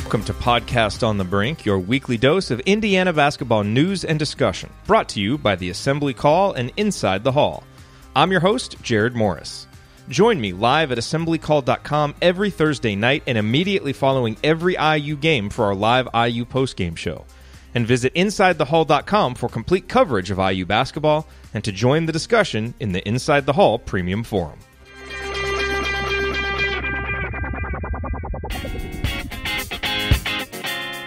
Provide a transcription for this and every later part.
Welcome to Podcast on the Brink, your weekly dose of Indiana basketball news and discussion, brought to you by the Assembly Call and Inside the Hall. I'm your host, Jerod Morris. Join me live at assemblycall.com every Thursday night and immediately following every IU game for our live IU postgame show. And visit InsideTheHall.com for complete coverage of IU basketball and to join the discussion in the Inside the Hall Premium Forum.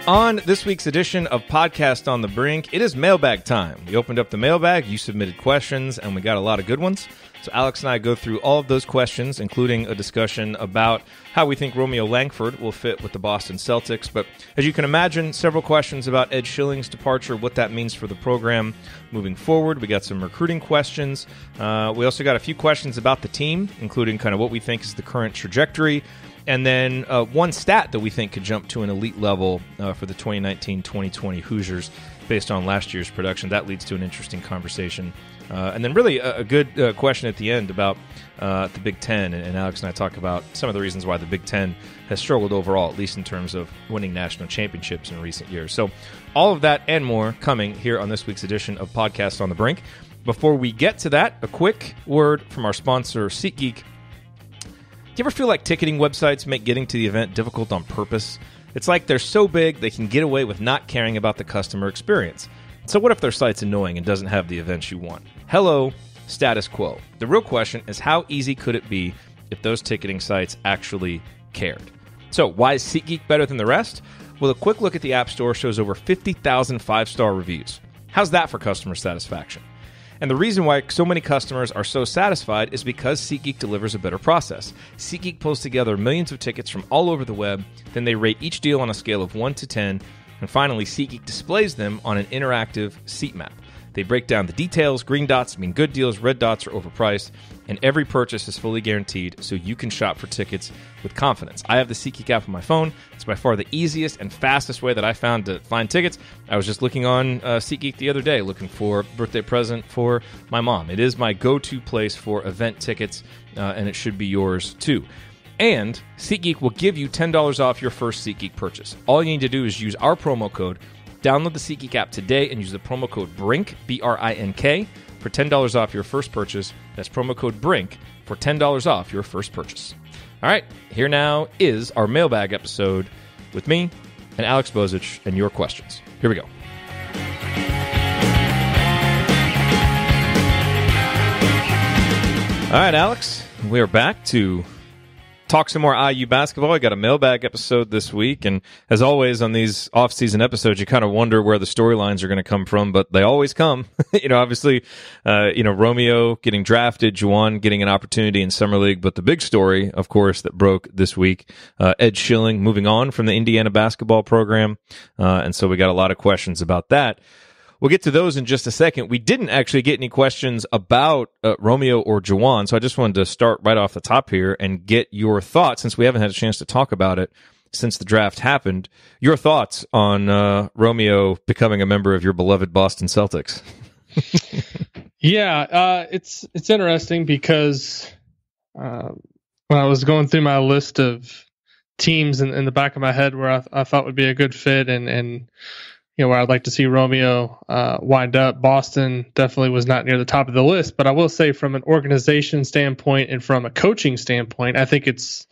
On this week's edition of Podcast on the Brink, it is mailbag time. We opened up the mailbag, you submitted questions, and we got a lot of good ones. So Alex and I go through all of those questions, including a discussion about how we think Romeo Langford will fit with the Boston Celtics. But as you can imagine, several questions about Ed Schilling's departure, what that means for the program moving forward. We got some recruiting questions. We also got a few questions about the team, including kind of what we think is the current trajectory. And then one stat that we think could jump to an elite level for the 2019-2020 Hoosiers based on last year's production. That leads to an interesting conversation. And then really a good question at the end about the Big Ten. And Alex and I talk about some of the reasons why the Big Ten has struggled overall, at least in terms of winning national championships in recent years. So all of that and more coming here on this week's edition of Podcast on the Brink. Before we get to that, a quick word from our sponsor, SeatGeek. Do you ever feel like ticketing websites make getting to the event difficult on purpose? It's like they're so big they can get away with not caring about the customer experience. So what if their site's annoying and doesn't have the events you want? Hello, status quo. The real question is, how easy could it be if those ticketing sites actually cared? So why is SeatGeek better than the rest? Well, a quick look at the App Store shows over 50,000 five-star reviews. How's that for customer satisfaction? And the reason why so many customers are so satisfied is because SeatGeek delivers a better process. SeatGeek pulls together millions of tickets from all over the web, then they rate each deal on a scale of 1 to 10, and finally SeatGeek displays them on an interactive seat map. They break down the details. Green dots mean good deals, red dots are overpriced, and every purchase is fully guaranteed so you can shop for tickets with confidence. I have the SeatGeek app on my phone. It's by far the easiest and fastest way that I found to find tickets. I was just looking on SeatGeek the other day looking for a birthday present for my mom. It is my go-to place for event tickets, and it should be yours too. And SeatGeek will give you $10 off your first SeatGeek purchase. All you need to do is use our promo code. Download the SeatGeek app today and use the promo code BRINK, B-R-I-N-K, for $10 off your first purchase. That's promo code BRINK for $10 off your first purchase. All right, here now is our mailbag episode with me and Alex Bozich and your questions. Here we go. All right, Alex, we are back to talk some more IU basketball. I got a mailbag episode this week, and as always on these off-season episodes, you kind of wonder where the storylines are going to come from, but they always come. Obviously, Romeo getting drafted, Juwan getting an opportunity in Summer League, but the big story, of course, that broke this week, Ed Schilling moving on from the Indiana basketball program, and so we got a lot of questions about that. We'll get to those in just a second. We didn't actually get any questions about Romeo or Juwan, so I just wanted to start right off the top here and get your thoughts, since we haven't had a chance to talk about it since the draft happened. Your thoughts on Romeo becoming a member of your beloved Boston Celtics. Yeah, it's interesting because when I was going through my list of teams in the back of my head where I thought would be a good fit and where I'd like to see Romeo wind up, Boston definitely was not near the top of the list. But I will say, from an organization standpoint and from a coaching standpoint, I think it's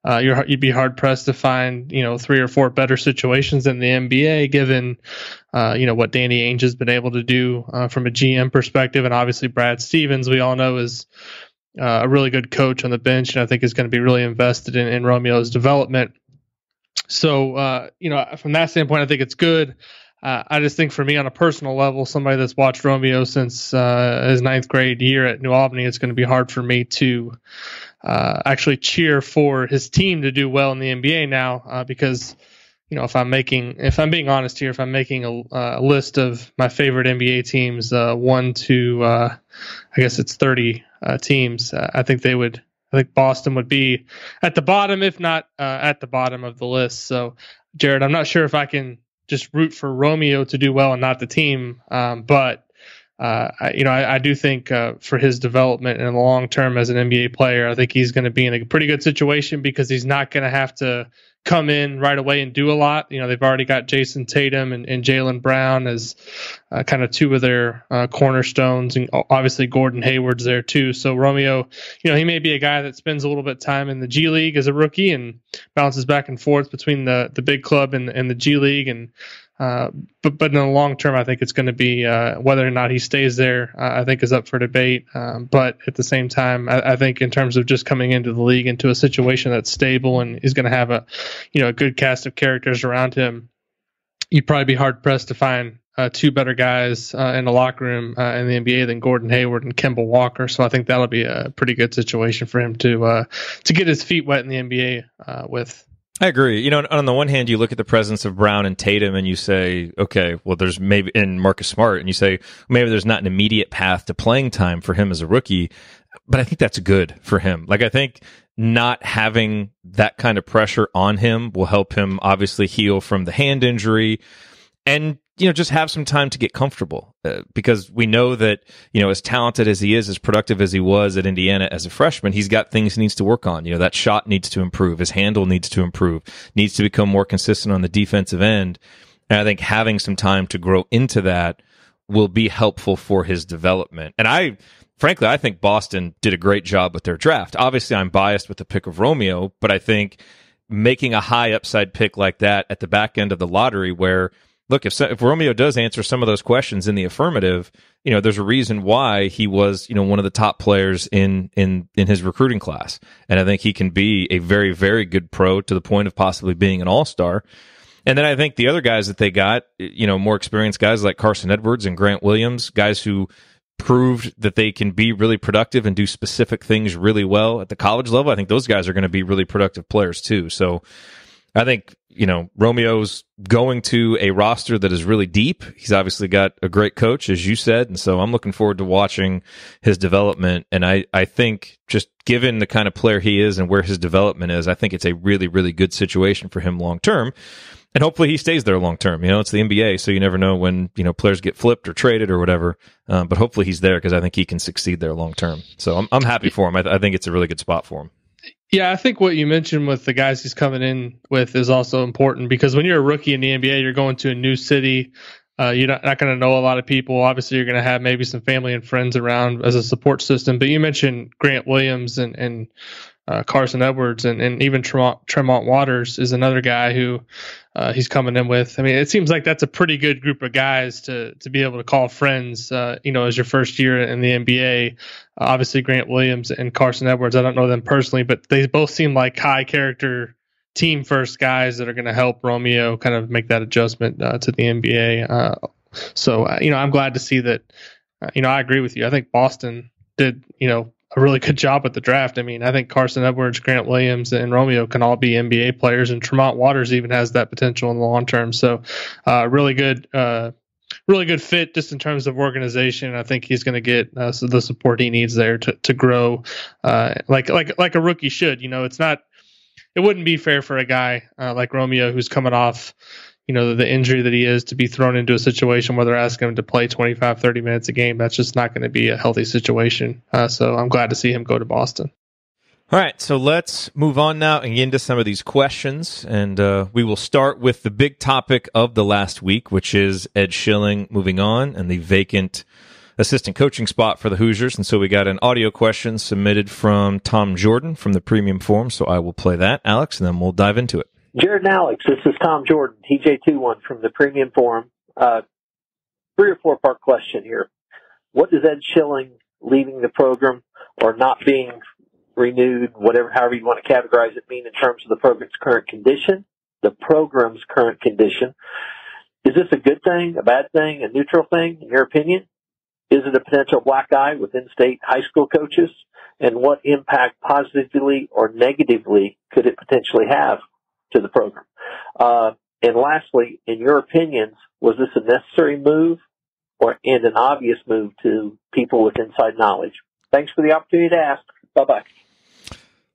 you'd be hard pressed to find 3 or 4 better situations in the NBA, given what Danny Ainge has been able to do from a GM perspective, and obviously Brad Stevens, we all know, is a really good coach on the bench, and I think is going to be really invested in Romeo's development. So from that standpoint, I think it's good. I just think, for me, on a personal level, somebody that's watched Romeo since his 9th grade year at New Albany, it's going to be hard for me to actually cheer for his team to do well in the NBA now, because if I'm being honest here, if I'm making a list of my favorite NBA teams, 1 to I guess it's 30 teams, I think Boston would be at the bottom, if not at the bottom of the list. So, Jerod, I'm not sure if I can just root for Romeo to do well and not the team, but I do think for his development in the long term as an NBA player, I think he's going to be in a pretty good situation, because he's not going to have to come in right away and do a lot. They've already got Jason Tatum and Jaylen Brown as kind of two of their cornerstones, and obviously Gordon Hayward's there too. So Romeo, he may be a guy that spends a little bit of time in the G League as a rookie and bounces back and forth between the big club and the G League, and but in the long term, I think it's going to be whether or not he stays there. I think is up for debate. But at the same time, I think in terms of just coming into the league into a situation that's stable and he's going to have a good cast of characters around him, you'd probably be hard pressed to find two better guys in the locker room in the NBA than Gordon Hayward and Kemba Walker. So I think that'll be a pretty good situation for him to get his feet wet in the NBA with. I agree. On the one hand, you look at the presence of Brown and Tatum and you say, okay, well, there's maybe in Marcus Smart, and you say maybe there's not an immediate path to playing time for him as a rookie, but I think that's good for him. Like, I think not having that kind of pressure on him will help him obviously heal from the hand injury and, just have some time to get comfortable because we know that, as talented as he is, as productive as he was at Indiana as a freshman, he's got things he needs to work on. That shot needs to improve. His handle needs to improve, needs to become more consistent on the defensive end. And I think having some time to grow into that will be helpful for his development. And frankly, I think Boston did a great job with their draft. Obviously, I'm biased with the pick of Romeo, but I think making a high upside pick like that at the back end of the lottery where, look, if Romeo does answer some of those questions in the affirmative, there's a reason why he was, one of the top players in his recruiting class. And I think he can be a very, very good pro to the point of possibly being an all-star. And then I think the other guys that they got, more experienced guys like Carson Edwards and Grant Williams, guys who proved that they can be really productive and do specific things really well at the college level. I think those guys are going to be really productive players too. So I think, Romeo's going to a roster that is really deep. He's obviously got a great coach, as you said. And so I'm looking forward to watching his development. And I think just given the kind of player he is and where his development is, I think it's a really, really good situation for him long term. And hopefully he stays there long term. It's the NBA, so you never know when, players get flipped or traded or whatever. But hopefully he's there because I think he can succeed there long term. So I'm happy for him. I think it's a really good spot for him. Yeah, I think what you mentioned with the guys he's coming in with is also important because when you're a rookie in the NBA, you're going to a new city. You're not going to know a lot of people. Obviously, you're going to have maybe some family and friends around as a support system. But you mentioned Grant Williams and Carson Edwards and even Tremont Waters is another guy who he's coming in with. I mean, it seems like that's a pretty good group of guys to be able to call friends, as your first year in the NBA. Obviously, Grant Williams and Carson Edwards, I don't know them personally, but they both seem like high character team first guys that are going to help Romeo kind of make that adjustment to the NBA. So, I'm glad to see that. I agree with you. I think Boston did, a really good job with the draft. I mean, I think Carson Edwards, Grant Williams, and Romeo can all be NBA players, and Tremont Waters even has that potential in the long term. So, really good fit just in terms of organization. I think he's going to get the support he needs there to grow, like a rookie should. It wouldn't be fair for a guy like Romeo who's coming off, the injury that he is to be thrown into a situation where they're asking him to play 25, 30 minutes a game. That's just not going to be a healthy situation. So I'm glad to see him go to Boston. All right, so let's move on now and get into some of these questions. And we will start with the big topic of the last week, which is Ed Schilling moving on and the vacant assistant coaching spot for the Hoosiers. And so we got an audio question submitted from Tom Jordan from the Premium Forum. So I will play that, Alex, and then we'll dive into it. Jerod and Alex, this is Tom Jordan, TJ21 from the Premium Forum. 3 or 4 part question here. What does Ed Schilling leaving the program or not being renewed, however you want to categorize it, mean in terms of the program's current condition? The program's current condition. Is this a good thing, a bad thing, a neutral thing, in your opinion? Is it a potential black eye with in-state high school coaches? And what impact, positively or negatively, could it potentially have to the program? And lastly, in your opinions, was this a necessary move and an obvious move to people with inside knowledge? Thanks for the opportunity to ask. Bye-bye.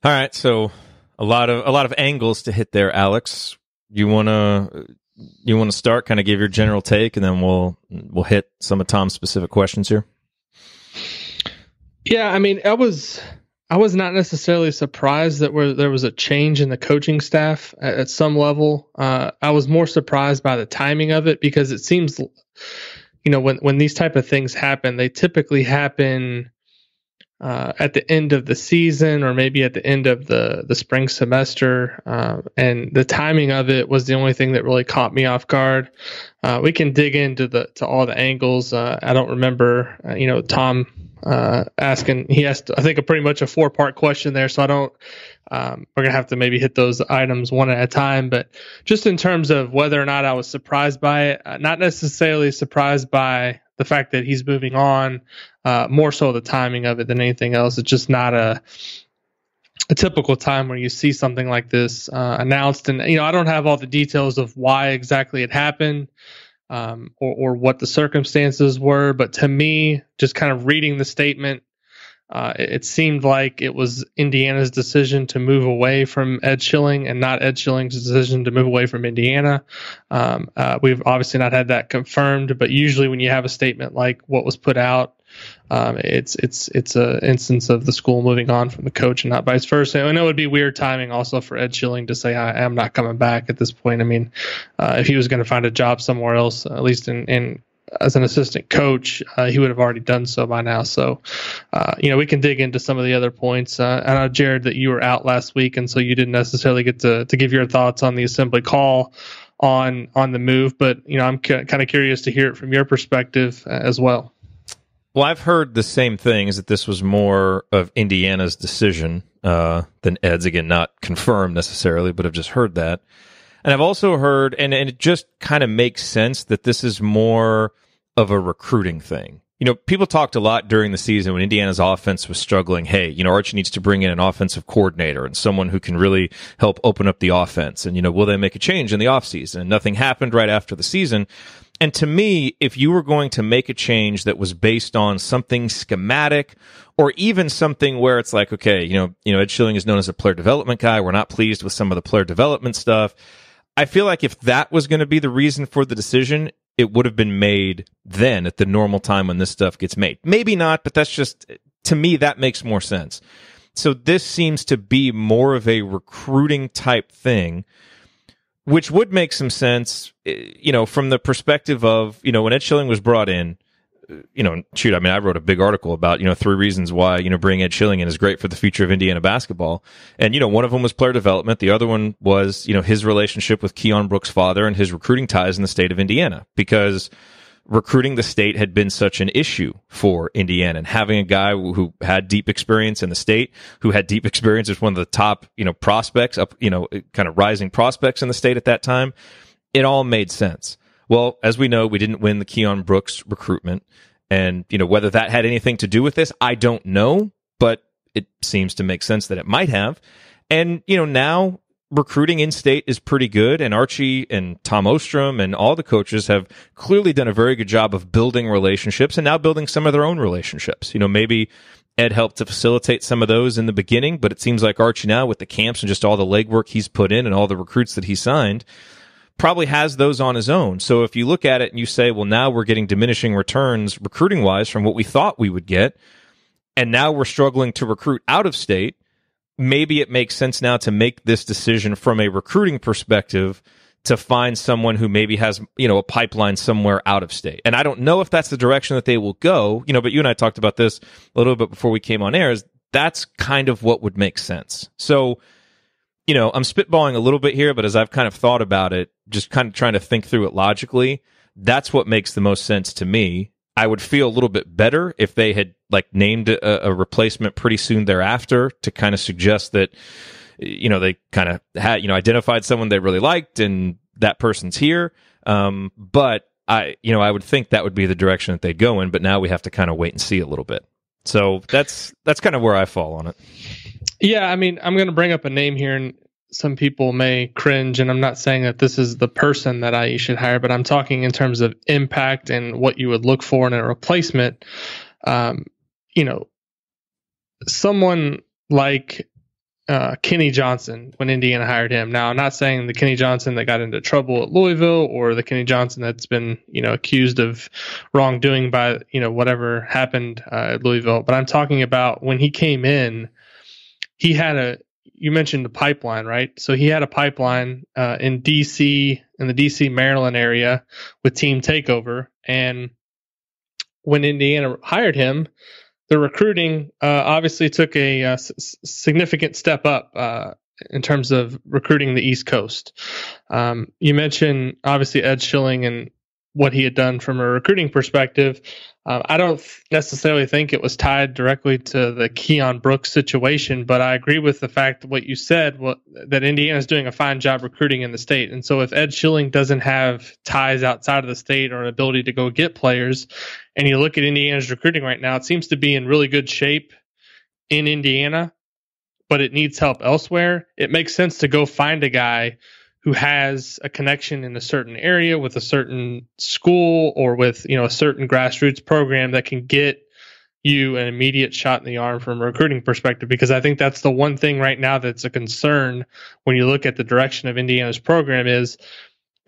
All right, so a lot of angles to hit there, Alex. You want to start, kind of give your general take, and then we'll hit some of Tom's specific questions here. Yeah, I mean, I was I was not necessarily surprised that there was a change in the coaching staff at some level. I was more surprised by the timing of it, because it seems, when these type of things happen, they typically happen at the end of the season, or maybe at the end of the spring semester. And the timing of it was the only thing that really caught me off guard. We can dig into to all the angles. I don't remember, Tom asking. He asked, I think, pretty much a 4-part question there. So I don't. We're gonna have to maybe hit those items one at a time. But just in terms of whether or not I was surprised by it, not necessarily surprised by the fact that he's moving on. More so the timing of it than anything else. It's just not a typical time where you see something like this announced. And, I don't have all the details of why exactly it happened or what the circumstances were. But to me, just kind of reading the statement, it seemed like it was Indiana's decision to move away from Ed Schilling and not Ed Schilling's decision to move away from Indiana. We've obviously not had that confirmed, but usually when you have a statement like what was put out, it's an instance of the school moving on from the coach and not vice versa. And it would be weird timing also for Ed Schilling to say, I am not coming back at this point. I mean, if he was going to find a job somewhere else, at least in as an assistant coach, he would have already done so by now. So, we can dig into some of the other points. I know, Jerod, that you were out last week, and so you didn't necessarily get to give your thoughts on the assembly call on the move. But, I'm kind of curious to hear it from your perspective as well. Well, I've heard the same thing, is that this was more of Indiana's decision than Ed's. Again, not confirmed necessarily, but I've just heard that. And I've also heard, and it just kind of makes sense, that this is more of a recruiting thing. People talked a lot during the season when Indiana's offense was struggling. Hey, Archie needs to bring in an offensive coordinator and someone who can really help open up the offense. And, will they make a change in the offseason? And nothing happened right after the season. And to me, if you were going to make a change that was based on something schematic, or even something where it's like, okay, Ed Schilling is known as a player development guy. We're not pleased with some of the player development stuff. I feel like if that was going to be the reason for the decision, it would have been made then at the normal time when this stuff gets made. Maybe not, but that's just, to me, that makes more sense. So this seems to be more of a recruiting type thing, which would make some sense, from the perspective of, when Ed Schilling was brought in, I wrote a big article about, 3 reasons why, bringing Ed Schilling in is great for the future of Indiana basketball. And, one of them was player development. The other one was, his relationship with Keion Brooks' father and his recruiting ties in the state of Indiana, because recruiting the state had been such an issue for Indiana, and having a guy who had deep experience in the state, who had deep experience as one of the top, prospects up, kind of rising prospects in the state at that time, it all made sense. Well, as we know, we didn't win the Keion Brooks recruitment. And, whether that had anything to do with this, I don't know, but it seems to make sense that it might have. And, now recruiting in state is pretty good. And Archie and Tom Ostrom and all the coaches have clearly done a very good job of building relationships and now building some of their own relationships. Maybe Ed helped to facilitate some of those in the beginning, but it seems like Archie now, with the camps and just all the legwork he's put in and all the recruits that he signed, probably has those on his own. So if you look at it and you say, well, now we're getting diminishing returns recruiting wise from what we thought we would get, and now we're struggling to recruit out of state, maybe it makes sense now to make this decision from a recruiting perspective to find someone who maybe has, a pipeline somewhere out of state. And I don't know if that's the direction that they will go, but you and I talked about this a little bit before we came on air, is that's kind of what would make sense. So, I'm spitballing a little bit here, but as I've kind of thought about it, just kind of trying to think through it logically, that's what makes the most sense to me. I would feel a little bit better if they had named a replacement pretty soon thereafter to kind of suggest that, they kind of had, identified someone they really liked and that person's here. But I would think that would be the direction that they'd go in, but now we have to kind of wait and see a little bit. So that's kind of where I fall on it. Yeah, I'm going to bring up a name here, and some people may cringe, and I'm not saying that this is the person that you should hire, but I'm talking in terms of impact and what you would look for in a replacement. Someone like Kenny Johnson, when Indiana hired him. Now, I'm not saying the Kenny Johnson that got into trouble at Louisville, or the Kenny Johnson that's been, accused of wrongdoing by, whatever happened at Louisville, but I'm talking about when he came in, you mentioned the pipeline, right? So he had a pipeline in DC, in the DC, Maryland area with team takeover. And when Indiana hired him, the recruiting obviously took a significant step up in terms of recruiting the East Coast. You mentioned obviously Ed Schilling and what he had done from a recruiting perspective. I don't necessarily think it was tied directly to the Keion Brooks situation, but I agree with the fact that what you said, that Indiana is doing a fine job recruiting in the state. And so if Ed Schilling doesn't have ties outside of the state or an ability to go get players, and you look at Indiana's recruiting right now, it seems to be in really good shape in Indiana, but it needs help elsewhere. It makes sense to go find a guy who has a connection in a certain area with a certain school or with, a certain grassroots program that can get you an immediate shot in the arm from a recruiting perspective, because I think that's the one thing right now that's a concern when you look at the direction of Indiana's program is,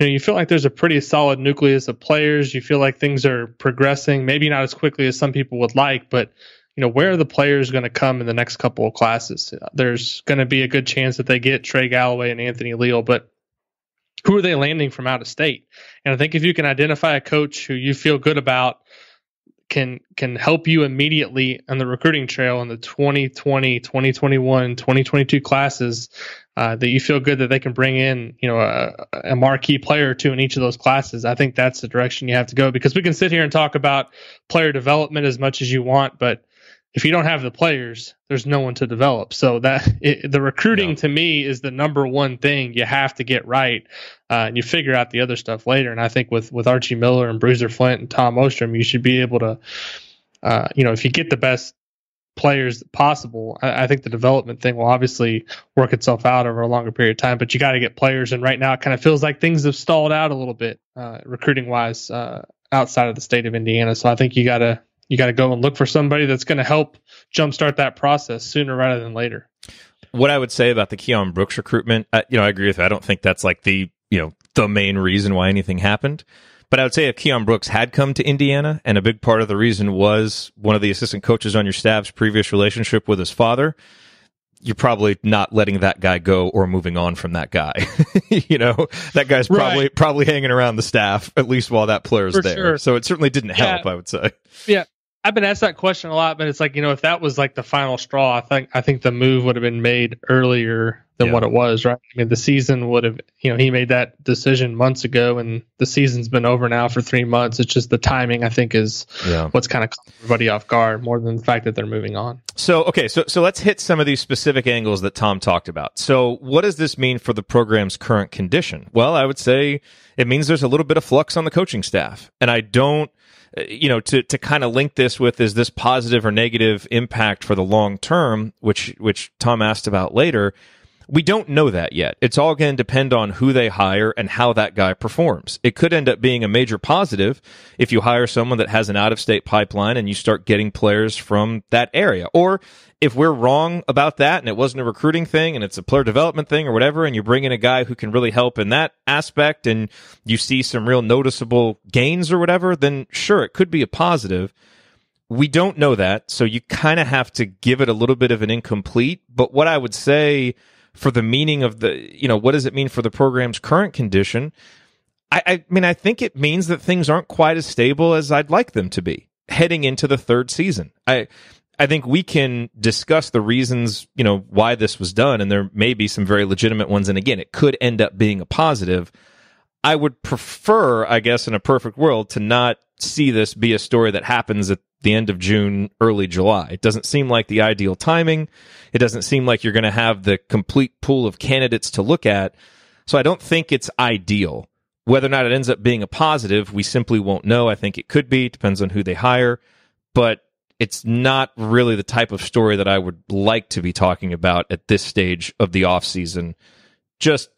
you feel like there's a pretty solid nucleus of players. You feel like things are progressing, maybe not as quickly as some people would like, but where are the players going to come in the next couple of classes? There's going to be a good chance that they get Trey, Galloway, and Anthony Leal, but who are they landing from out of state? And I think if you can identify a coach who you feel good about can help you immediately on the recruiting trail in the 2020, 2021, 2022 classes, that you feel good that they can bring in, a marquee player or two in each of those classes, I think that's the direction you have to go, because we can sit here and talk about player development as much as you want, but if you don't have the players, there's no one to develop. So the recruiting to me is the number one thing you have to get right, and you figure out the other stuff later. And I think with Archie Miller and Bruiser Flint and Tom Ostrom, you should be able to, if you get the best players possible, I think the development thing will obviously work itself out over a longer period of time. But you got to get players, and right now it kind of feels like things have stalled out a little bit recruiting wise outside of the state of Indiana. So I think you got to go and look for somebody that's going to help jumpstart that process sooner rather than later. What I would say about the Keion Brooks recruitment, I agree with you. I don't think that's like the main reason why anything happened. But I would say if Keion Brooks had come to Indiana, and a big part of the reason was one of the assistant coaches on your staff's previous relationship with his father, you're probably not letting that guy go or moving on from that guy. That guy's probably hanging around the staff, at least while that player's there. Sure. So it certainly didn't help, I would say. Yeah. I've been asked that question a lot, but it's like, if that was like the final straw, I think the move would have been made earlier than what it was, right? I mean, the season would have, he made that decision months ago, and the season's been over now for 3 months. It's just the timing, I think, is what's kind of caught everybody off guard more than the fact that they're moving on. So let's hit some of these specific angles that Tom talked about. So what does this mean for the program's current condition? Well, I would say it means there's a little bit of flux on the coaching staff, and I don't, to kind of link this with, is this positive or negative impact for the long term, which Tom asked about later. We don't know that yet. It's all going to depend on who they hire and how that guy performs. It could end up being a major positive if you hire someone that has an out-of-state pipeline and you start getting players from that area. Or if we're wrong about that and it wasn't a recruiting thing and it's a player development thing or whatever, and you bring in a guy who can really help in that aspect and you see some real noticeable gains or whatever, then sure, it could be a positive. We don't know that, so you kind of have to give it a little bit of an incomplete. But what I would say for the meaning of what does it mean for the program's current condition? I mean, I think it means that things aren't quite as stable as I'd like them to be heading into the third season. I think we can discuss the reasons, why this was done, and there may be some very legitimate ones. And again, it could end up being a positive. I would prefer, I guess, in a perfect world, to not see this be a story that happens at the end of June, early July. It doesn't seem like the ideal timing. It doesn't seem like you're going to have the complete pool of candidates to look at. So I don't think it's ideal. Whether or not it ends up being a positive, we simply won't know. I think it could be. Depends on who they hire. But it's not really the type of story that I would like to be talking about at this stage of the offseason. Just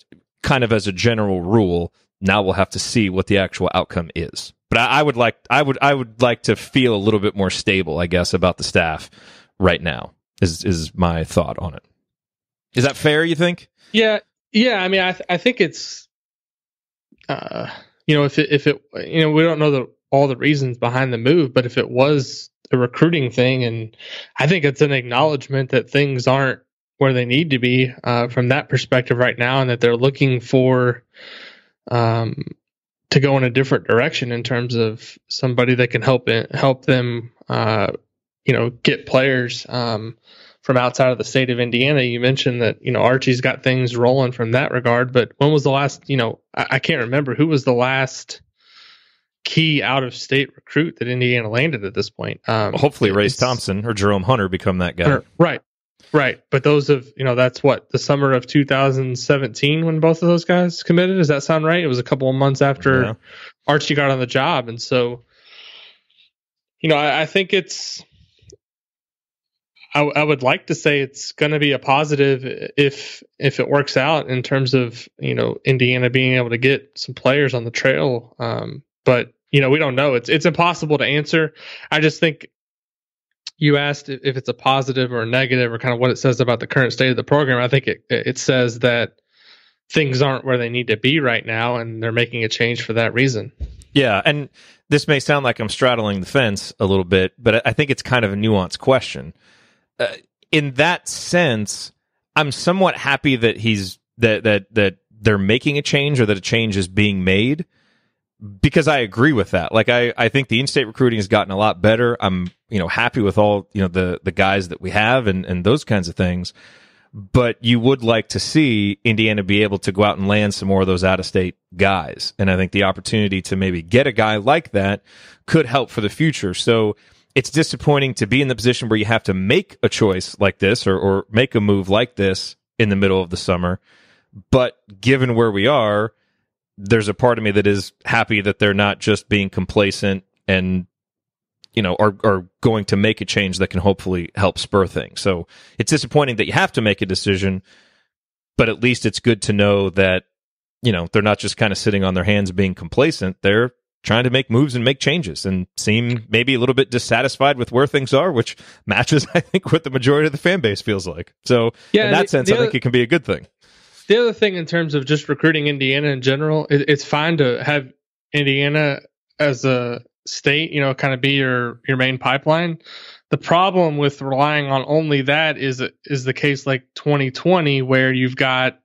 kind of as a general rule, now we'll have to see what the actual outcome is. But I would like to feel a little bit more stable, I guess, about the staff right now. Is my thought on it. Is that fair, you think? Yeah. I mean, I think it's, if it, we don't know all the reasons behind the move, but if it was a recruiting thing, and I think it's an acknowledgement that things aren't where they need to be from that perspective right now, and that they're looking for to go in a different direction in terms of somebody that can help them get players from outside of the state of Indiana. You mentioned that Archie's got things rolling from that regard, but when was the last I can't remember who was the last key out of state recruit that Indiana landed at this point. Hopefully Race Thompson or Jerome Hunter become that guy. Right. But those of, that's what, the summer of 2017 when both of those guys committed. Does that sound right? It was a couple of months after Archie got on the job. And so, I think I would like to say it's going to be a positive if it works out in terms of, Indiana being able to get some players on the trail. But, we don't know. It's impossible to answer. I just think you asked if it's a positive or a negative or kind of what it says about the current state of the program. I think it says that things aren't where they need to be right now, and they're making a change for that reason. Yeah, and this may sound like I'm straddling the fence a little bit, but I think it's kind of a nuanced question. In that sense, I'm somewhat happy that that they're making a change or that a change is being made, because I agree with that. Like I think the in-state recruiting has gotten a lot better. I'm happy with all the guys that we have and those kinds of things. But you would like to see Indiana be able to go out and land some more of those out-of-state guys. And I think the opportunity to maybe get a guy like that could help for the future. So it's disappointing to be in the position where you have to make a choice like this or make a move like this in the middle of the summer. But given where we are, there's a part of me that is happy that they're not just being complacent and are going to make a change that can hopefully help spur things. So it's disappointing that you have to make a decision, but at least it's good to know that they're not just kind of sitting on their hands being complacent. They're trying to make moves and make changes and seem maybe a little bit dissatisfied with where things are, which matches, I think, what the majority of the fan base feels like. So in that sense, I think it can be a good thing. The other thing in terms of just recruiting Indiana in general, it's fine to have Indiana as a state, kind of be your main pipeline. The problem with relying on only that is the case like 2020, where you've got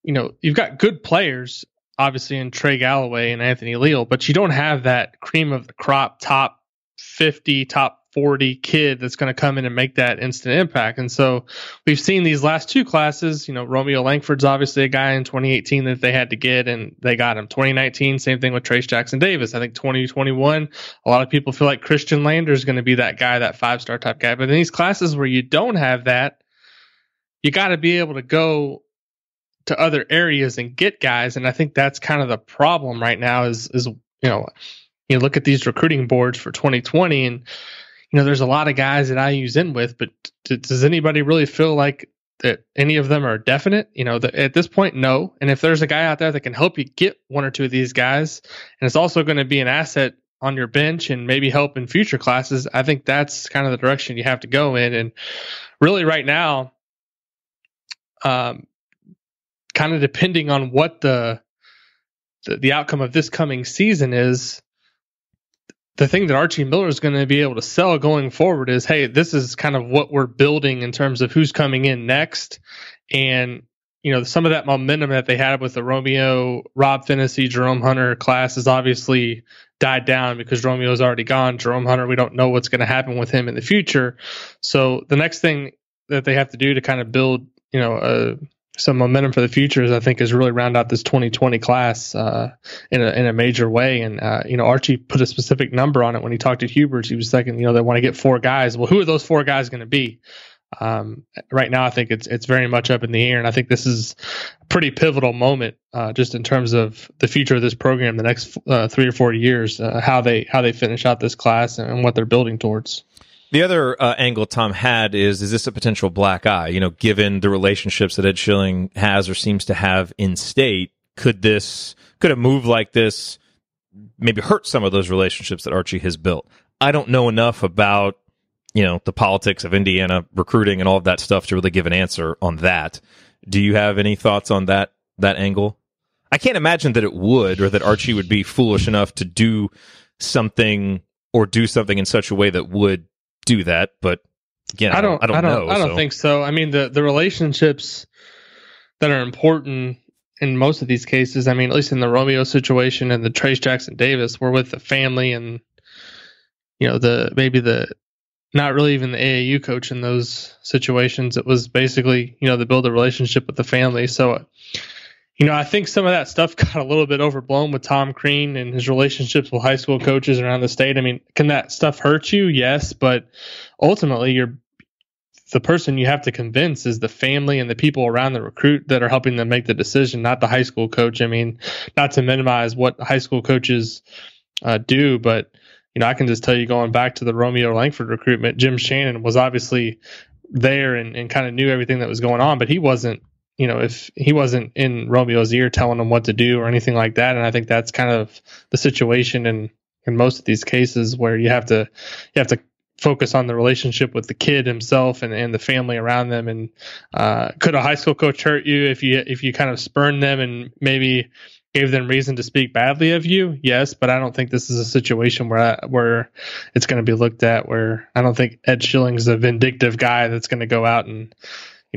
good players, obviously, in Trey, Galloway and Anthony Leal, but you don't have that cream of the crop top 50, top 40 kid that's going to come in and make that instant impact. And so we've seen these last two classes, Romeo Langford's obviously a guy in 2018 that they had to get, and they got him. 2019, same thing with Trace Jackson Davis. I think 2021, a lot of people feel like Christian Lander is going to be that guy, that 5-star type guy. But in these classes where you don't have that, you got to be able to go to other areas and get guys. And I think that's kind of the problem right now is you look at these recruiting boards for 2020, and there's a lot of guys that IU's in with, but does anybody really feel like that any of them are definite? At this point, no. And if there's a guy out there that can help you get one or two of these guys, and it's also going to be an asset on your bench and maybe help in future classes, I think that's kind of the direction you have to go in. And really right now, kind of depending on what the outcome of this coming season is, the thing that Archie Miller is going to be able to sell going forward is, hey, this is kind of what we're building in terms of who's coming in next. And, some of that momentum that they had with the Romeo, Rob Finnessy, Jerome Hunter class has obviously died down because Romeo's already gone. Jerome Hunter, we don't know what's going to happen with him in the future. So the next thing that they have to do to kind of build, some momentum for the future is really round out this 2020 class in a major way. And Archie put a specific number on it when he talked to Hubert. He was thinking, they want to get 4 guys. Well, who are those 4 guys going to be? Right now, I think it's very much up in the air, and I think this is a pretty pivotal moment just in terms of the future of this program, the next 3 or 4 years, how they finish out this class and what they're building towards. The other angle Tom had is this a potential black eye? Given the relationships that Ed Schilling has or seems to have in state, could a move like this maybe hurt some of those relationships that Archie has built? I don't know enough about the politics of Indiana recruiting and all of that stuff to really give an answer on that. Do you have any thoughts on that angle? I can't imagine that it would, or that Archie would be foolish enough to do something in such a way that would do that, but Again, I don't know. I don't think so. I mean, the relationships that are important in most of these cases, I mean, at least in the Romeo situation and the Trace Jackson Davis, were with the family and, not really even the AAU coach in those situations. It was basically, to build a relationship with the family. So, I think some of that stuff got a little bit overblown with Tom Crean and his relationships with high school coaches around the state. I mean, can that stuff hurt you? Yes, but ultimately the person you have to convince is the family and the people around the recruit that are helping them make the decision, not the high school coach. I mean, not to minimize what high school coaches do, but I can just tell you, going back to the Romeo Langford recruitment, Jim Shannon was obviously there and kind of knew everything that was going on, but he wasn't, if he wasn't in Romeo's ear telling him what to do or anything like that. And I think that's kind of the situation in most of these cases, where you have to focus on the relationship with the kid himself and the family around them. And could a high school coach hurt you if you kind of spurn them and maybe gave them reason to speak badly of you? Yes, but I don't think this is a situation where it's going to be looked at where I don't think Ed Schilling is a vindictive guy that's going to go out and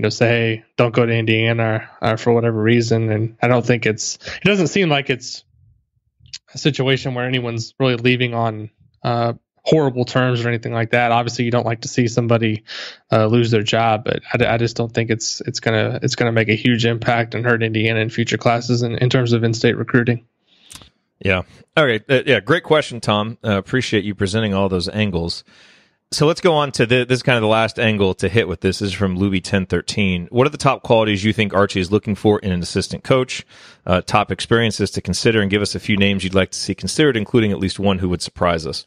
say, hey, don't go to Indiana for whatever reason. And I don't think it doesn't seem like it's a situation where anyone's really leaving on horrible terms or anything like that. Obviously, you don't like to see somebody lose their job, but I just don't think it's gonna make a huge impact and hurt Indiana in future classes in terms of in-state recruiting. Yeah. All right. Yeah. Great question, Tom. Appreciate you presenting all those angles. So let's go on to this is kind of the last angle to hit with this. This is from Luby 1013. What are the top qualities you think Archie is looking for in an assistant coach? Top experiences to consider, and give us a few names you'd like to see considered, including at least one who would surprise us.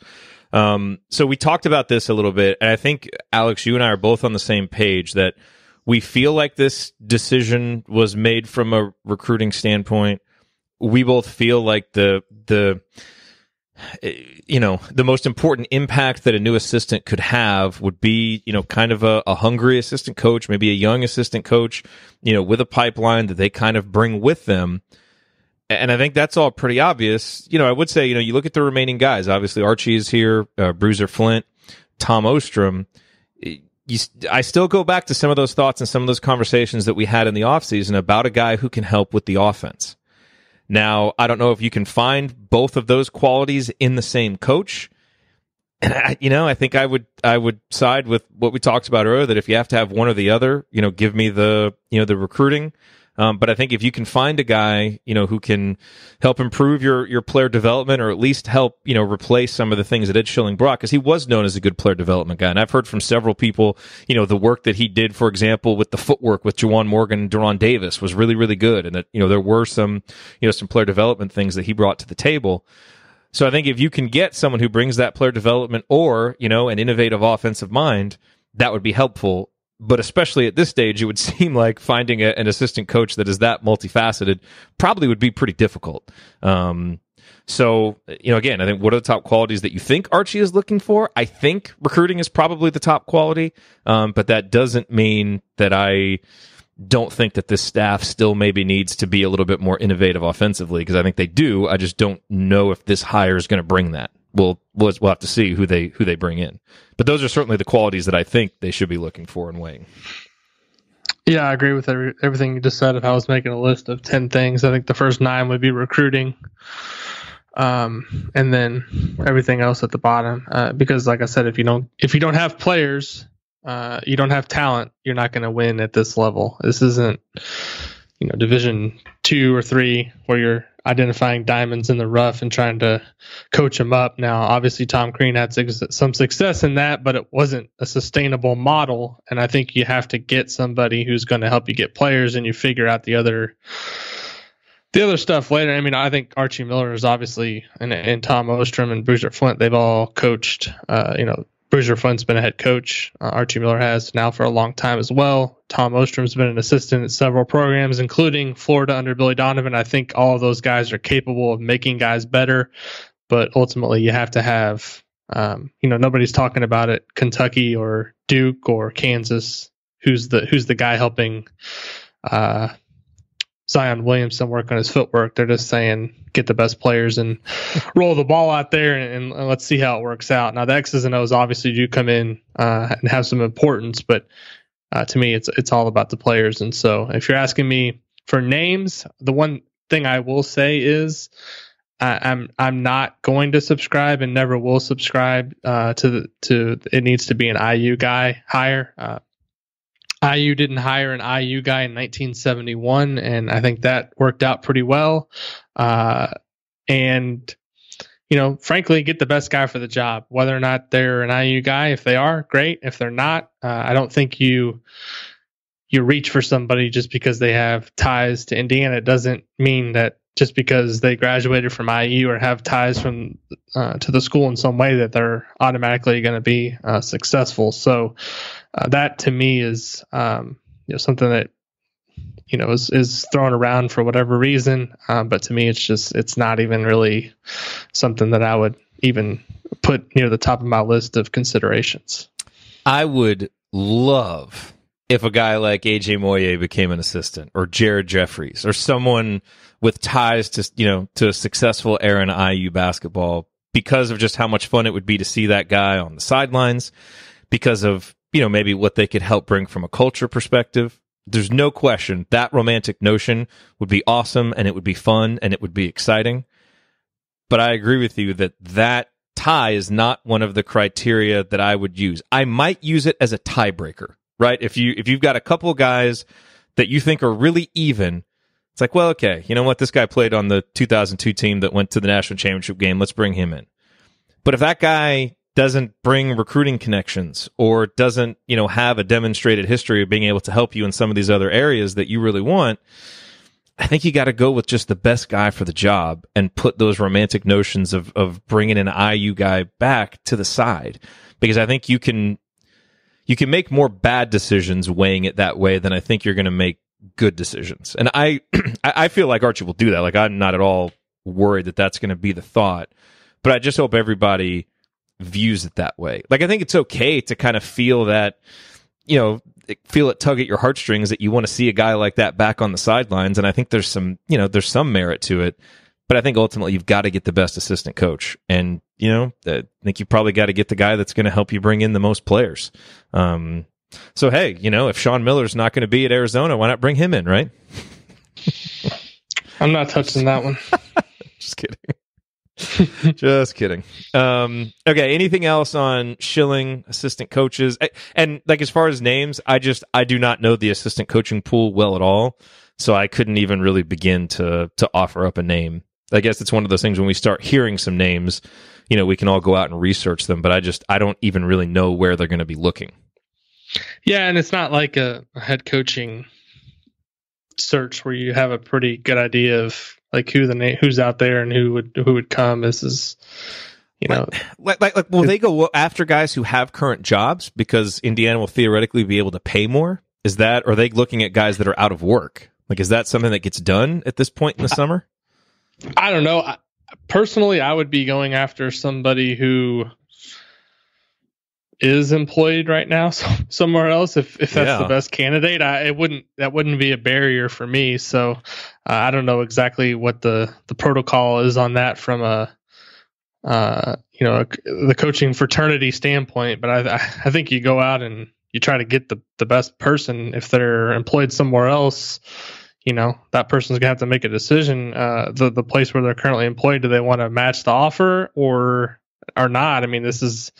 So we talked about this a little bit, and I think, Alex, you and I are both on the same page that we feel like this decision was made from a recruiting standpoint. We both feel like the most important impact that a new assistant could have would be, kind of a hungry assistant coach, maybe a young assistant coach, with a pipeline that they kind of bring with them. And I think that's all pretty obvious. I would say, you look at the remaining guys. Obviously, Archie is here, Bruiser Flint, Tom Ostrom. I still go back to some of those thoughts and some of those conversations that we had in the offseason about a guy who can help with the offense. Now, I don't know if you can find both of those qualities in the same coach. And I think I would side with what we talked about earlier, that if you have to have one or the other, give me the recruiting. But I think if you can find a guy, who can help improve your player development, or at least help, replace some of the things that Ed Schilling brought, because he was known as a good player development guy. And I've heard from several people, the work that he did, for example, with the footwork with Juwan Morgan and Deron Davis was really, really good. And that, there were some player development things that he brought to the table. So I think if you can get someone who brings that player development or, an innovative offensive mind, that would be helpful. But especially at this stage, it would seem like finding an assistant coach that is that multifaceted probably would be pretty difficult. So, again, I think what are the top qualities that you think Archie is looking for? I think recruiting is probably the top quality, but that doesn't mean that I don't think that this staff still maybe needs to be a little bit more innovative offensively, because I think they do. I just don't know if this hire is going to bring that. We'll have to see who they bring in. But those are certainly the qualities that I think they should be looking for and weighing. Yeah, I agree with everything you just said. If I was making a list of 10 things, I think the first 9 would be recruiting, and then everything else at the bottom. Because, like I said, if you don't have players, you don't have talent, you're not going to win at this level. This isn't, Division 2 or 3 where you're identifying diamonds in the rough and trying to coach them up. Now, obviously, Tom Crean had some success in that, but it wasn't a sustainable model. And I think you have to get somebody who's going to help you get players, and you figure out the other stuff later. I mean, I think Archie Miller is obviously, and Tom Ostrom and Bruiser Flint, they've all coached, Bruiser Flint's been a head coach. Archie Miller has now for a long time as well. Tom Ostrom's been an assistant at several programs, including Florida under Billy Donovan. I think all of those guys are capable of making guys better, but ultimately you have to have, nobody's talking about it, Kentucky or Duke or Kansas, who's the guy helping Zion Williamson work on his footwork. They're just saying get the best players and roll the ball out there and let's see how it works out. Now the X's and O's obviously do come in and have some importance, but to me it's all about the players. And so if you're asking me for names, the one thing I will say is I'm not going to subscribe and never will subscribe to it needs to be an IU guy hire. IU didn't hire an IU guy in 1971, and I think that worked out pretty well. And, frankly, get the best guy for the job, whether or not they're an IU guy. If they are, great. If they're not, I don't think you reach for somebody just because they have ties to Indiana. It doesn't mean that just because they graduated from IU or have ties from to the school in some way that they're automatically going to be successful. So that to me is something that is thrown around for whatever reason. But to me, it's not even really something that I would even put near the top of my list of considerations. I would love if a guy like AJ Moye became an assistant, or Jared Jeffries, or someone with ties to a successful era in IU basketball, because of just how much fun it would be to see that guy on the sidelines, because of maybe what they could help bring from a culture perspective. There's no question that romantic notion would be awesome, and it would be fun, and it would be exciting. But I agree with you that tie is not one of the criteria that I would use. I might use it as a tiebreaker, right? If you've got a couple of guys that you think are really even, it's like, well, okay, you know what? This guy played on the 2002 team that went to the national championship game. Let's bring him in. But if that guy doesn't bring recruiting connections, or doesn't, have a demonstrated history of being able to help you in some of these other areas that you really want, I think you got to go with just the best guy for the job and put those romantic notions of bringing an IU guy back to the side, because I think you can make more bad decisions weighing it that way than I think you're going to make good decisions. And I feel like Archie will do that. Like, I'm not at all worried that that's going to be the thought, but I just hope everybody views it that way. Like, I think it's okay to kind of feel that, feel it tug at your heartstrings that you want to see a guy like that back on the sidelines. And I think there's some merit to it, but I think ultimately you've got to get the best assistant coach. And, I think you probably got to get the guy that's going to help you bring in the most players. So, hey, if Sean Miller's not going to be at Arizona, why not bring him in, right? I'm not touching that one. Just kidding. Just kidding. Okay, anything else on Schilling, assistant coaches? And like, as far as names, I do not know the assistant coaching pool well at all, so I couldn't even really begin to offer up a name. I guess it's one of those things when we start hearing some names, we can all go out and research them, but I don't even really know where they're going to be looking. Yeah, and it's not like a head coaching search where you have a pretty good idea of like who's out there and who would come. This is, like will they go after guys who have current jobs because Indiana will theoretically be able to pay more? Is that, or are they looking at guys that are out of work? Like, is that something that gets done at this point in the summer? I don't know. Personally, I would be going after somebody who is employed right now somewhere else. If that's the best candidate, that wouldn't be a barrier for me. So I don't know exactly what the protocol is on that from the coaching fraternity standpoint. But I think you go out and you try to get the best person. If they're employed somewhere else, that person's gonna have to make a decision. The place where they're currently employed, do they want to match the offer or not? I mean, this is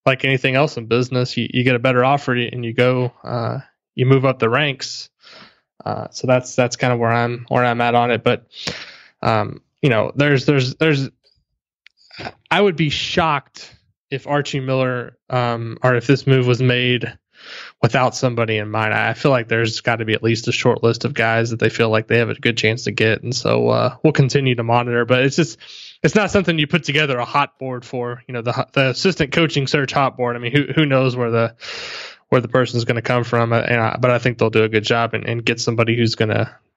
like anything else in business. You get a better offer and you go, you move up the ranks. So that's kind of where I'm at on it. But there's I would be shocked if Archie Miller or if this move was made without somebody in mind. I feel like there's got to be at least a short list of guys that they feel like they have a good chance to get, and so we'll continue to monitor. But it's not something you put together a hot board for. The assistant coaching search hot board. I mean, who knows where the person's going to come from? But I think they'll do a good job and get somebody who's going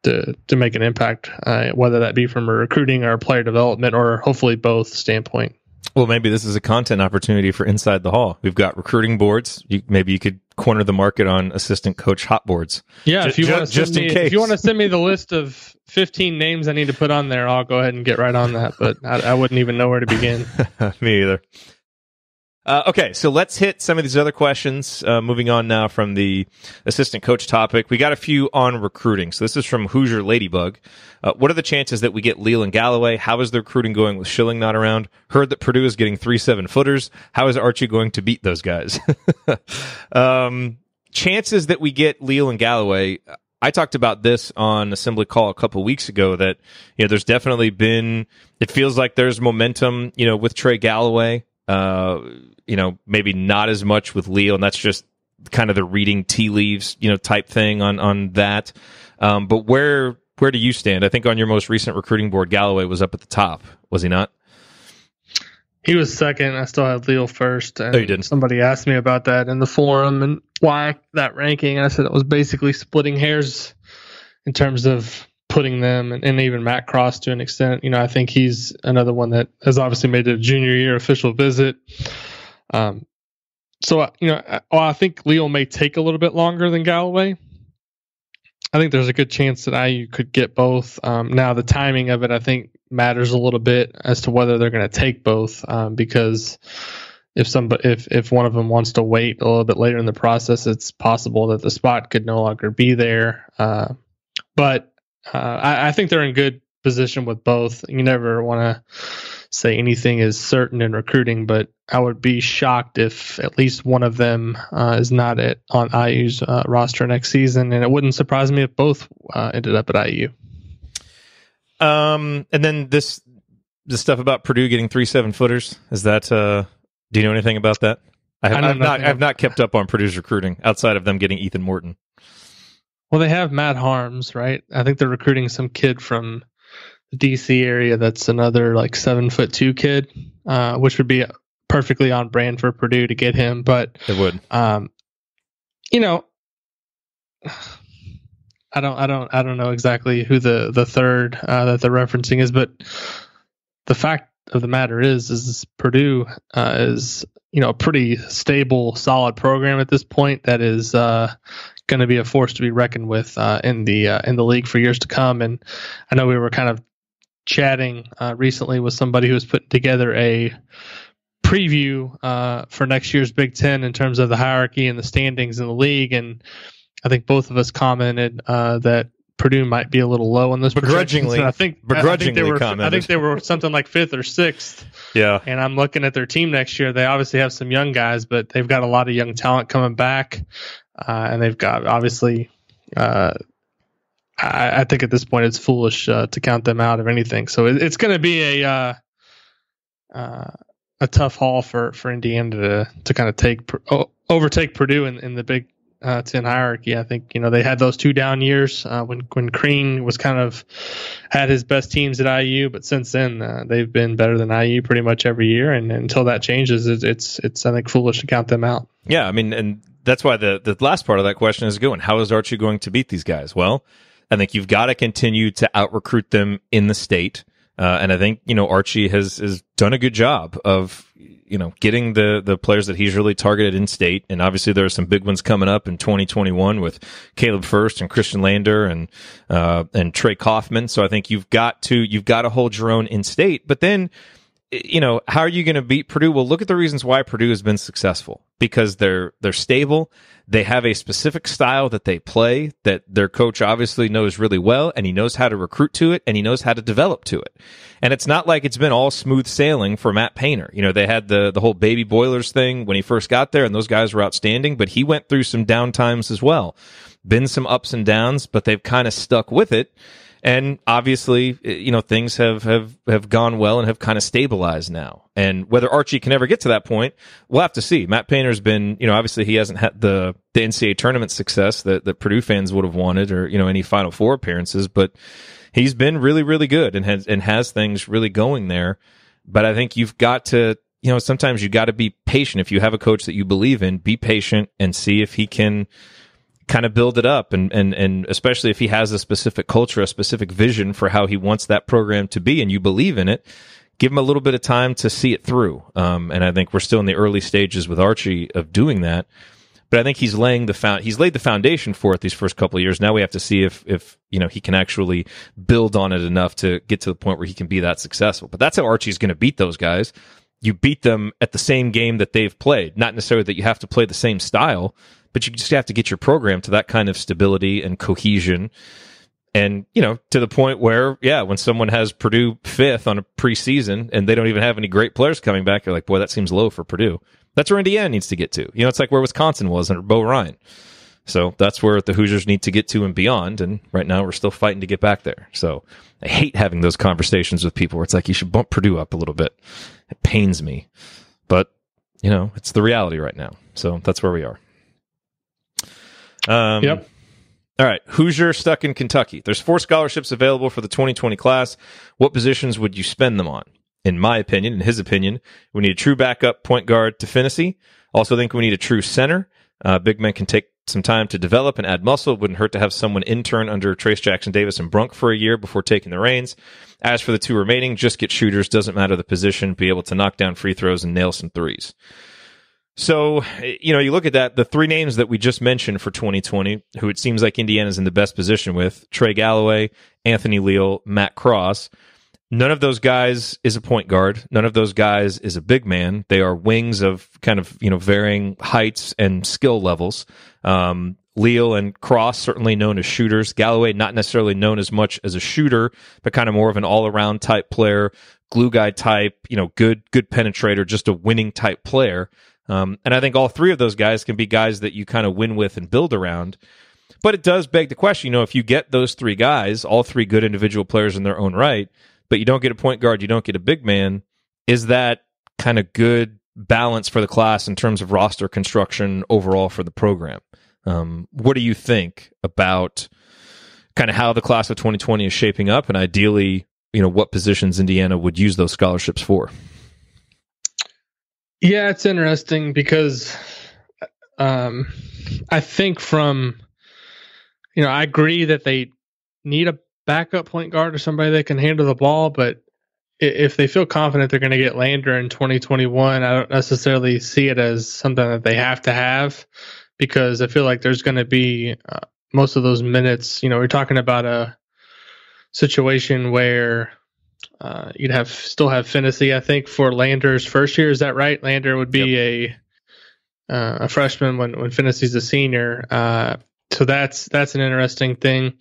to make an impact, whether that be from a recruiting or a player development or hopefully both standpoint. Well, maybe this is a content opportunity for Inside the Hall. We've got recruiting boards. Maybe you could corner the market on assistant coach hot boards. Yeah, if you want to send me the list of 15 names I need to put on there, I'll go ahead and get right on that. But I wouldn't even know where to begin. Me either. Okay, so let's hit some of these other questions. Moving on now from the assistant coach topic. We got a few on recruiting. So this is from Hoosier Ladybug. What are the chances that we get Leal and Galloway? How is the recruiting going with Schilling not around? Heard that Purdue is getting 3 7-footers. How is Archie going to beat those guys? Chances that we get Leal and Galloway. I talked about this on Assembly Call a couple weeks ago that, there's definitely been, it feels like there's momentum, with Trey Galloway. Maybe not as much with Leal, and that's just kind of the reading tea leaves, type thing on that. But where do you stand? I think on your most recent recruiting board, Galloway was up at the top, was he not? He was second. I still had Leal first. And you didn't. Somebody asked me about that in the forum and why that ranking. And I said it was basically splitting hairs in terms of putting them, and even Matt Cross to an extent. I think he's another one that has obviously made a junior year official visit. I think Leal may take a little bit longer than Galloway. I think there's a good chance that IU could get both. Now, the timing of it, I think, matters a little bit as to whether they're going to take both, because if one of them wants to wait a little bit later in the process, it's possible that the spot could no longer be there. But I think they're in good position with both. You never want to say anything is certain in recruiting, but I would be shocked if at least one of them is not on IU's roster next season, and it wouldn't surprise me if both ended up at IU. And then this stuff about Purdue getting 3 7-footers, is that? Do you know anything about that? I've not kept up on Purdue's recruiting outside of them getting Ethan Morton. Well, they have Matt Harms, right? I think they're recruiting some kid from the DC area that's another 7'2" kid, which would be perfectly on brand for Purdue to get him. But it would. I don't know exactly who the third that they're referencing is, but the fact of the matter is Purdue is a pretty stable, solid program at this point that is going to be a force to be reckoned with in the league for years to come. And I know we were kind of chatting recently with somebody who was putting together a preview for next year's Big Ten in terms of the hierarchy and the standings in the league, and I think both of us commented that Purdue might be a little low on this. Begrudgingly, I think they were something like 5th or 6th. Yeah. And I'm looking at their team next year. They obviously have some young guys, but they've got a lot of young talent coming back, and they've got obviously. I think at this point it's foolish to count them out of anything. So it's going to be a tough haul for Indiana to kind of overtake Purdue in the Big Ten hierarchy. I think they had those 2 down years when Crean was kind of had his best teams at IU, but since then they've been better than IU pretty much every year. And until that changes, it's I think foolish to count them out. Yeah, I mean, and that's why the last part of that question is going. How is Archie going to beat these guys? Well, I think you've got to continue to out-recruit them in the state. And I think, Archie has done a good job of, getting the players that he's really targeted in state. And obviously there are some big ones coming up in 2021 with Caleb First and Christian Lander and Trey Kaufman. So I think you've got to hold your own in state. But then, how are you going to beat Purdue? Well, look at the reasons why Purdue has been successful. Because they're stable. They have a specific style that they play that their coach obviously knows really well, and he knows how to recruit to it, and he knows how to develop to it. And it's not like it's been all smooth sailing for Matt Painter. They had the whole baby boilers thing when he first got there, and those guys were outstanding, but he went through some down times as well. Been some ups and downs, but they've kind of stuck with it. And obviously, things have gone well and have kind of stabilized now. And whether Archie can ever get to that point, we'll have to see. Matt Painter's been, obviously he hasn't had the NCAA tournament success that Purdue fans would have wanted, or, any Final Four appearances, but he's been really, really good and has things really going there. But I think you've got to, sometimes you got to be patient. If you have a coach that you believe in, be patient and see if he can kind of build it up, and especially if he has a specific culture, a specific vision for how he wants that program to be, and you believe in it, give him a little bit of time to see it through. And I think we're still in the early stages with Archie of doing that. But I think he's laid the foundation for it these first couple of years. Now we have to see if he can actually build on it enough to get to the point where he can be that successful. But that's how Archie's going to beat those guys. You beat them at the same game that they've played. Not necessarily that you have to play the same style, but you just have to get your program to that kind of stability and cohesion. And, to the point where, when someone has Purdue 5th on a preseason and they don't even have any great players coming back, you're like, boy, that seems low for Purdue. That's where Indiana needs to get to. It's like where Wisconsin was under Bo Ryan. So that's where the Hoosiers need to get to and beyond. And right now we're still fighting to get back there. So I hate having those conversations with people where it's like, you should bump Purdue up a little bit. It pains me. But, it's the reality right now. So that's where we are. Yep. All right. Hoosier stuck in Kentucky. There's 4 scholarships available for the 2020 class. What positions would you spend them on? In my opinion, in his opinion, we need a true backup point guard to Finney. Also think we need a true center. Big men can take some time to develop and add muscle. Wouldn't hurt to have someone intern under Trace Jackson Davis and Brunk for a year before taking the reins. As for the 2 remaining, just get shooters. Doesn't matter the position. Be able to knock down free throws and nail some threes. So, you look at that, the 3 names that we just mentioned for 2020, who it seems like Indiana's in the best position with, Trey Galloway, Anthony Leal, Matt Cross. None of those guys is a point guard. None of those guys is a big man. They are wings of kind of, varying heights and skill levels. Leal and Cross certainly known as shooters. Galloway not necessarily known as much as a shooter, but kind of more of an all-around type player, glue guy type, good penetrator, just a winning type player. And I think all 3 of those guys can be guys that you kind of win with and build around. But it does beg the question, if you get those 3 guys, all 3 good individual players in their own right, but you don't get a point guard, you don't get a big man, is that kind of good balance for the class in terms of roster construction overall for the program? What do you think about kind of how the class of 2020 is shaping up, and ideally, what positions Indiana would use those scholarships for? Yeah, it's interesting because I think I agree that they need a backup point guard or somebody that can handle the ball, but if they feel confident they're going to get Lander in 2021, I don't necessarily see it as something that they have to have, because I feel like there's going to be most of those minutes. We're talking about a situation where you'd still have Finney, I think, for Lander's first year. Is that right? Lander would be a freshman when Finney's a senior. So that's an interesting thing.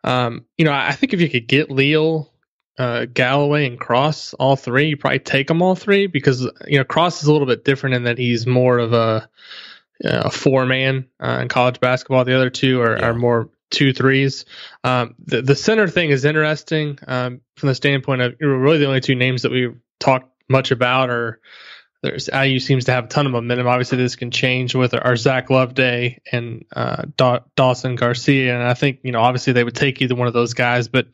I think if you could get Leal, Galloway, and Cross, all 3, you probably take them all 3, because Cross is a little bit different in that he's more of a 4-man in college basketball. The other 2 are more 2-3s. The center thing is interesting from the standpoint of really the only 2 names that we talked much about are. IU seems to have a ton of momentum. Obviously, this can change with our Zach Loveday and Dawson Garcia. And I think, obviously they would take either one of those guys. But,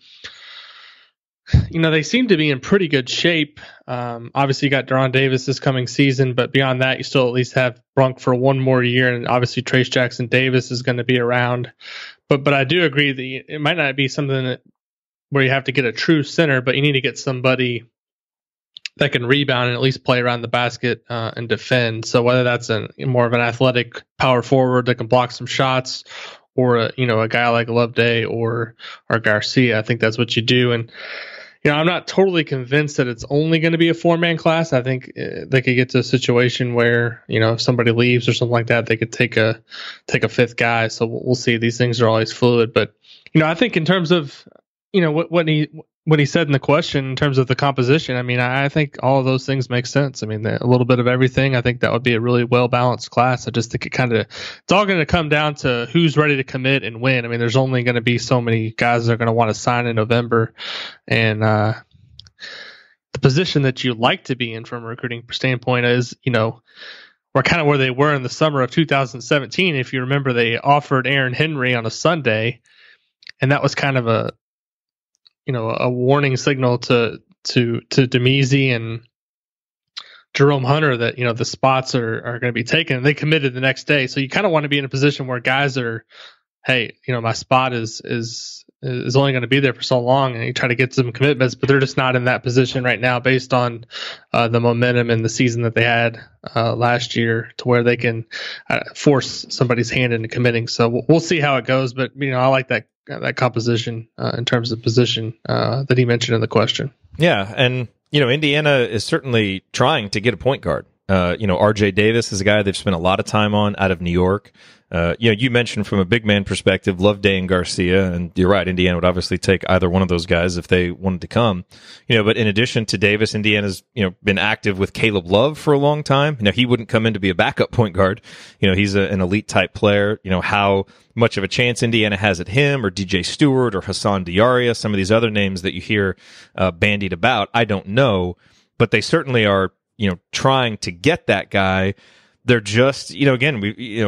they seem to be in pretty good shape. Obviously, you got Deron Davis this coming season. But beyond that, you still at least have Brunk for 1 more year. And obviously, Trace Jackson Davis is going to be around. But I do agree that it might not be something where you have to get a true center, but you need to get somebody that can rebound and at least play around the basket and defend. So whether that's more of an athletic power forward that can block some shots, or a guy like Loveday or Garcia, I think that's what you do. And I'm not totally convinced that it's only going to be a 4-man class. I think they could get to a situation where if somebody leaves or something like that, they could take a 5th guy. So we'll see. These things are always fluid, but I think in terms of what he said in the question in terms of the composition, I think all of those things make sense. A little bit of everything. I think that would be a really well-balanced class. I just think it's all going to come down to who's ready to commit and when. There's only going to be so many guys that are going to want to sign in November. And the position that you like to be in from a recruiting standpoint is, we're kind of where they were in the summer of 2017. If you remember, they offered Aaron Henry on a Sunday, and that was kind of a warning signal to Demezi and Jerome Hunter that, the spots are going to be taken, and they committed the next day. So you kind of want to be in a position where guys are, hey, my spot is is only going to be there for so long, and you try to get some commitments, but they're just not in that position right now based on the momentum and the season that they had last year to where they can force somebody's hand into committing. So we'll see how it goes, but I like that composition in terms of position that he mentioned in the question. Yeah, and Indiana is certainly trying to get a point guard. RJ Davis is a guy they've spent a lot of time on out of New York. You mentioned from a big man perspective, Loveday and Garcia, and you're right, Indiana would obviously take either one of those guys if they wanted to come. But in addition to Davis, Indiana's, been active with Caleb Love for a long time. He wouldn't come in to be a backup point guard. He's an elite type player. How much of a chance Indiana has at him or DJ Stewart or Hassan Diarra, some of these other names that you hear bandied about, I don't know, but they certainly are, trying to get that guy. They're just, again,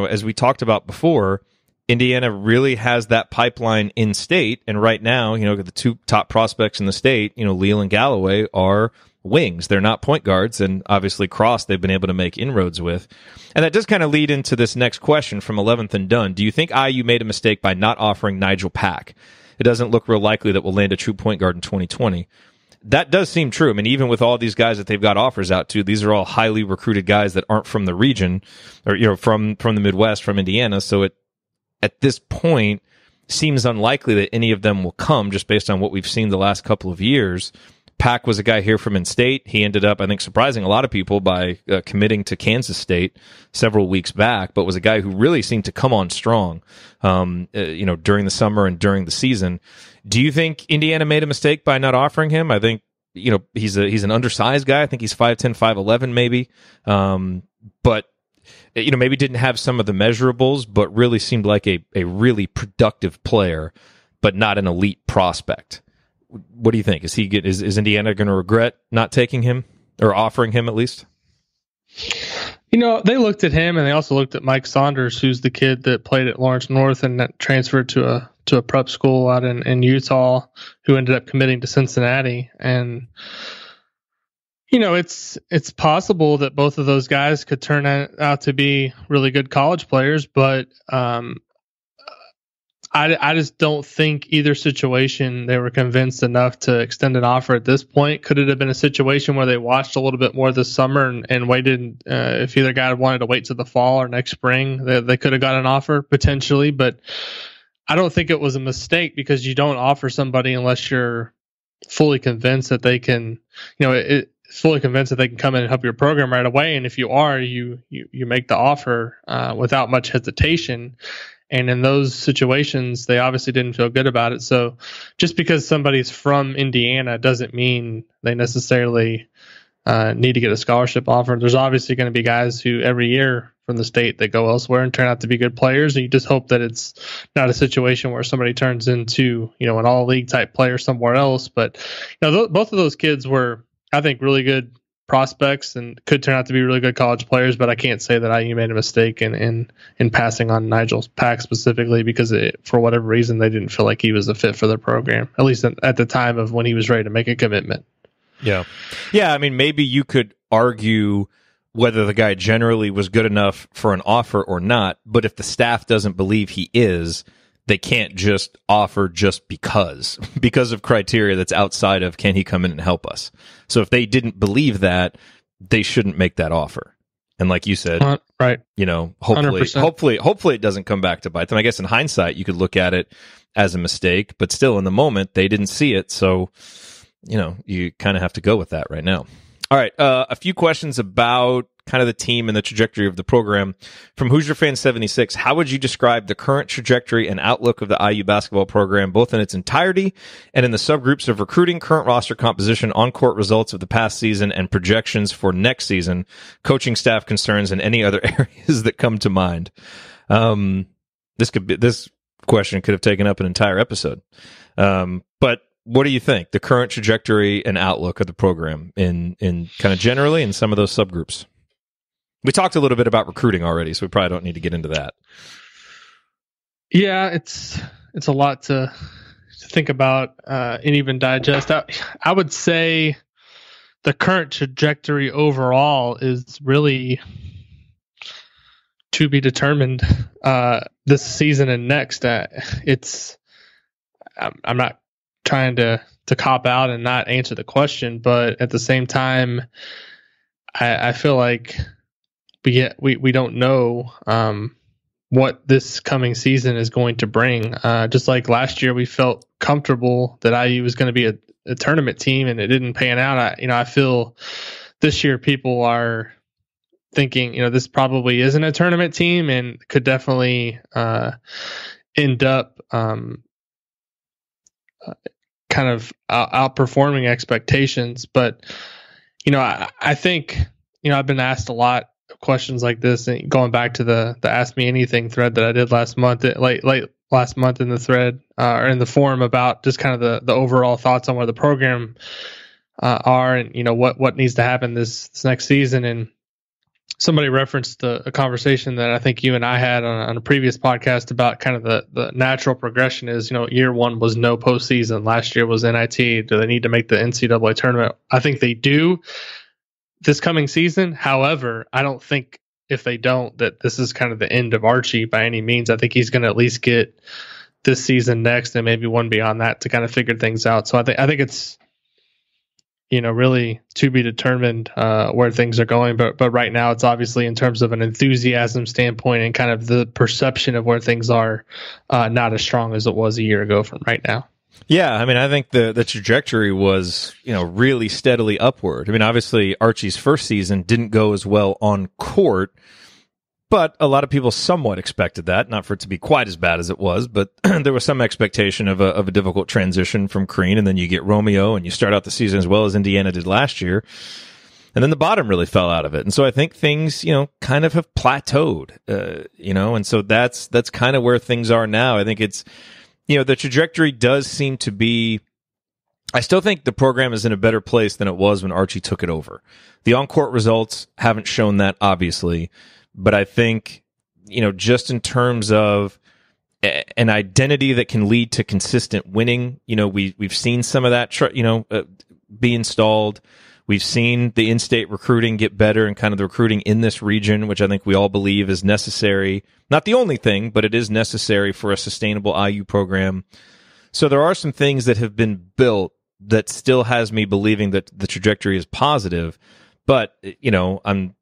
as we talked about before, Indiana really has that pipeline in state. And right now, the two top prospects in the state, Leal and Galloway, are wings. They're not point guards. And obviously Cross, they've been able to make inroads with. And that does kind of lead into this next question from 11th and Dunn. Do you think IU made a mistake by not offering Nigel Pack? It doesn't look real likely that we'll land a true point guard in 2020. That does seem true. I mean, even with all these guys that they've got offers out to, these are all highly recruited guys that aren't from the region or, from the Midwest, from Indiana. So it, at this point, seems unlikely that any of them will come just based on what we've seen the last couple of years. Pack was a guy here from in-state. He ended up, I think, surprising a lot of people by committing to Kansas State several weeks back, but was a guy who really seemed to come on strong, during the summer and during the season. Do you think Indiana made a mistake by not offering him? I think, he's an undersized guy. I think he's 5'10", 5'11", maybe. But, maybe didn't have some of the measurables, but really seemed like a really productive player, but not an elite prospect. What do you think? Is Indiana going to regret not taking him or offering him at least? They looked at him, and they also looked at Mike Saunders, who's the kid that played at Lawrence North and that transferred to a prep school out in Utah, who ended up committing to Cincinnati. And it's possible that both of those guys could turn out to be really good college players, but I just don't think either situation they were convinced enough to extend an offer at this point. Could it have been a situation where they watched a little bit more this summer and waited? If either guy wanted to wait to the fall or next spring, they could have got an offer potentially. But I don't think it was a mistake, because you don't offer somebody unless you're fully convinced that they can, fully convinced that they can come in and help your program right away. And if you are, you make the offer without much hesitation. And in those situations, they obviously didn't feel good about it. So just because somebody's from Indiana doesn't mean they necessarily need to get a scholarship offer. There's obviously going to be guys who every year from the state that go elsewhere and turn out to be good players. And you just hope that it's not a situation where somebody turns into, an all-league type player somewhere else. But, both of those kids were, I think, really good prospects and could turn out to be really good college players, but I can't say that IU made a mistake in passing on Nigel Pack specifically, because for whatever reason they didn't feel like he was a fit for their program, at least at the time of when he was ready to make a commitment. Yeah. I mean, maybe you could argue whether the guy generally was good enough for an offer or not, but if the staff doesn't believe he is, they can't just offer just because of criteria that's outside of can he come in and help us. So if they didn't believe that, they shouldn't make that offer. And like you said, right? Hopefully it doesn't come back to bite them. I guess in hindsight, you could look at it as a mistake, but still in the moment they didn't see it. So, you kind of have to go with that right now. All right. A few questions about kind of the team and the trajectory of the program. From Hoosier Fan 76, how would you describe the current trajectory and outlook of the IU basketball program, both in its entirety and in the subgroups of recruiting, current roster composition, on-court results of the past season, and projections for next season, coaching staff concerns, and any other areas that come to mind? This question could have taken up an entire episode. But what do you think? The current trajectory and outlook of the program in kind of generally in some of those subgroups? We talked a little bit about recruiting already, so we probably don't need to get into that. Yeah, it's a lot to think about and even digest. I would say the current trajectory overall is really to be determined this season and next. I'm not trying to cop out and not answer the question, but at the same time, I feel like we don't know what this coming season is going to bring. Just like last year, we felt comfortable that IU was going to be a tournament team, and it didn't pan out. I feel this year people are thinking, this probably isn't a tournament team and could definitely end up kind of outperforming expectations. But, I think, I've been asked a lot of questions like this, and going back to the Ask Me Anything thread that I did last month, late last month in the thread or in the forum, about just kind of the overall thoughts on where the program are and, what needs to happen this next season. And somebody referenced a conversation that I think you and I had on a previous podcast about kind of the natural progression is, year one was no postseason. Last year was NIT. Do they need to make the NCAA tournament? I think they do this coming season. However, I don't think if they don't, that this is kind of the end of Archie by any means. I think he's going to at least get this season next and maybe one beyond that to kind of figure things out. So I think it's, really to be determined where things are going. But right now, it's obviously in terms of an enthusiasm standpoint and kind of the perception of where things are not as strong as it was a year ago from right now. Yeah, I mean, I think the trajectory was, really steadily upward. I mean, obviously, Archie's first season didn't go as well on court, but a lot of people somewhat expected that, not for it to be quite as bad as it was, but there was some expectation of a difficult transition from Crean, and then you get Romeo, and you start out the season as well as Indiana did last year, and then the bottom really fell out of it. And so I think things, kind of have plateaued, and so that's kind of where things are now. I think it's, the trajectory does seem to be, I still think the program is in a better place than it was when Archie took it over. The on-court results haven't shown that, obviously, but I think, just in terms of an identity that can lead to consistent winning, we've seen some of that, be installed. We've seen the in-state recruiting get better and kind of the recruiting in this region, which I think we all believe is necessary. Not the only thing, but it is necessary for a sustainable IU program. So there are some things that have been built that still has me believing that the trajectory is positive. But, I'm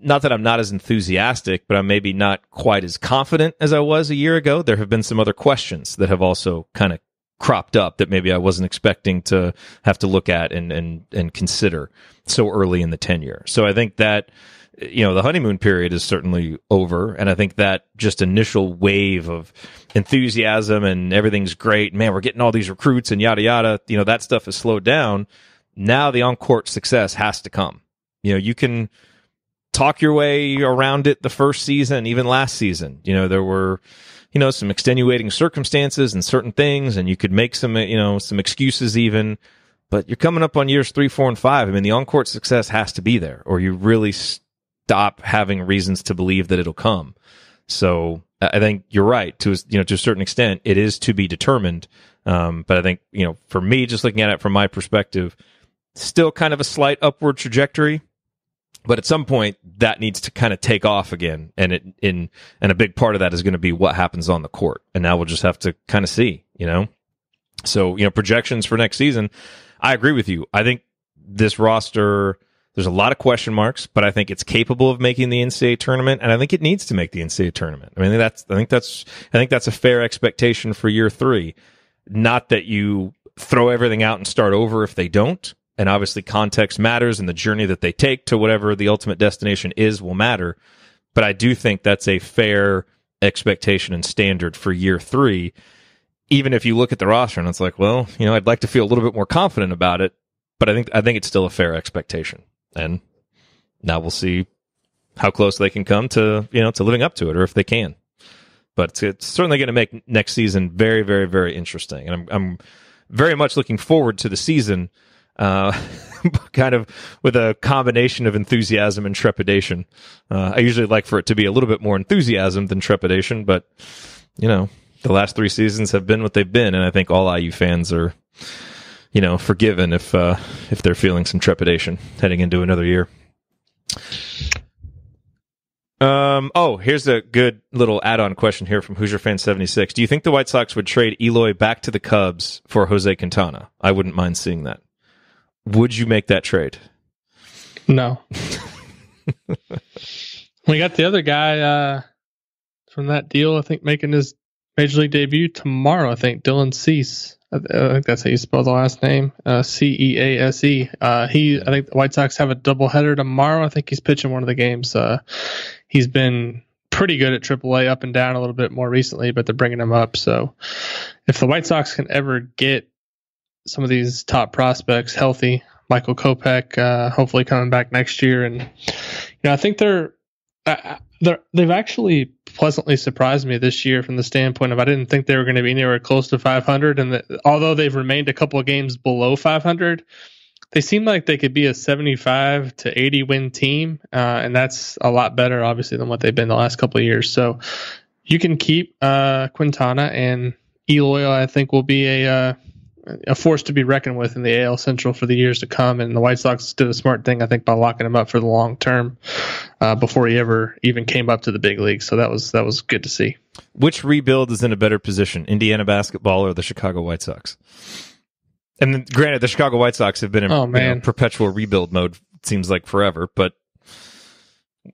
not that I'm not as enthusiastic, but I'm maybe not quite as confident as I was a year ago. There have been some other questions that have also kind of cropped up that maybe I wasn't expecting to have to look at and consider so early in the tenure. So I think that, the honeymoon period is certainly over. And I think that just initial wave of enthusiasm and everything's great, man, we're getting all these recruits and yada, yada, that stuff has slowed down. Now the on-court success has to come. You can talk your way around it the first season, even last season. There were, some extenuating circumstances and certain things, and you could make some excuses even, but you're coming up on years 3, 4, and 5. I mean, the on-court success has to be there, or you really stop having reasons to believe that it'll come. So I think you're right to a certain extent. It is to be determined. But I think, for me, just looking at it from my perspective, still kind of a slight upward trajectory. But at some point, that needs to kind of take off again, and a big part of that is going to be what happens on the court. And now we'll just have to kind of see, So, projections for next season, I agree with you. I think this roster, there's a lot of question marks, but I think it's capable of making the NCAA tournament, and I think it needs to make the NCAA tournament. I think that's a fair expectation for year 3. Not that you throw everything out and start over if they don't. And obviously context matters, and the journey that they take to whatever the ultimate destination is will matter. But I do think that's a fair expectation and standard for year 3, even if you look at the roster and it's like, well, I'd like to feel a little bit more confident about it, but I think it's still a fair expectation. And now we'll see how close they can come to living up to it, or if they can. But it's certainly going to make next season very, very, very interesting. And I'm very much looking forward to the season, kind of with a combination of enthusiasm and trepidation. I usually like for it to be a little bit more enthusiasm than trepidation, but, the last 3 seasons have been what they've been, and I think all IU fans are, forgiven if they're feeling some trepidation heading into another year. Here's a good little add-on question here from Hoosier Fan 76. Do you think the White Sox would trade Eloy back to the Cubs for Jose Quintana? I wouldn't mind seeing that. Would you make that trade? No. We got the other guy from that deal, I think, making his Major League debut tomorrow, I think, Dylan Cease. I think that's how you spell the last name, Cease. I think the White Sox have a doubleheader tomorrow. I think he's pitching one of the games. He's been pretty good at AAA, up and down a little bit more recently, but they're bringing him up. So if the White Sox can ever get some of these top prospects healthy, Michael Kopech hopefully coming back next year, and I think they've actually pleasantly surprised me this year from the standpoint of I didn't think they were going to be anywhere close to 500, and although they've remained a couple of games below 500, they seem like they could be a 75 to 80 win team, and that's a lot better, obviously, than what they've been the last couple of years. So you can keep Quintana, and Eloy, I think, will be a force to be reckoned with in the AL Central for the years to come. And the White Sox did a smart thing, I think, by locking him up for the long term before he ever even came up to the big league. So that was good to see. Which rebuild is in a better position, Indiana basketball or the Chicago White Sox? And then, granted, the Chicago White Sox have been in perpetual rebuild mode, it seems like forever. But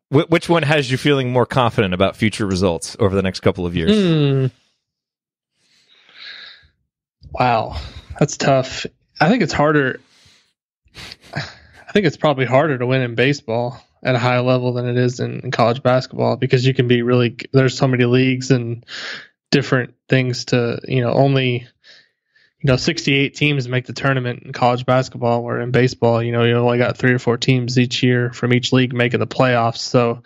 which one has you feeling more confident about future results over the next couple of years? Wow, that's tough. I think it's harder. I think it's probably harder to win in baseball at a high level than it is in college basketball, because you can be there's so many leagues and different things to, only 68 teams make the tournament in college basketball, where in baseball, you only got 3 or 4 teams each year from each league making the playoffs. So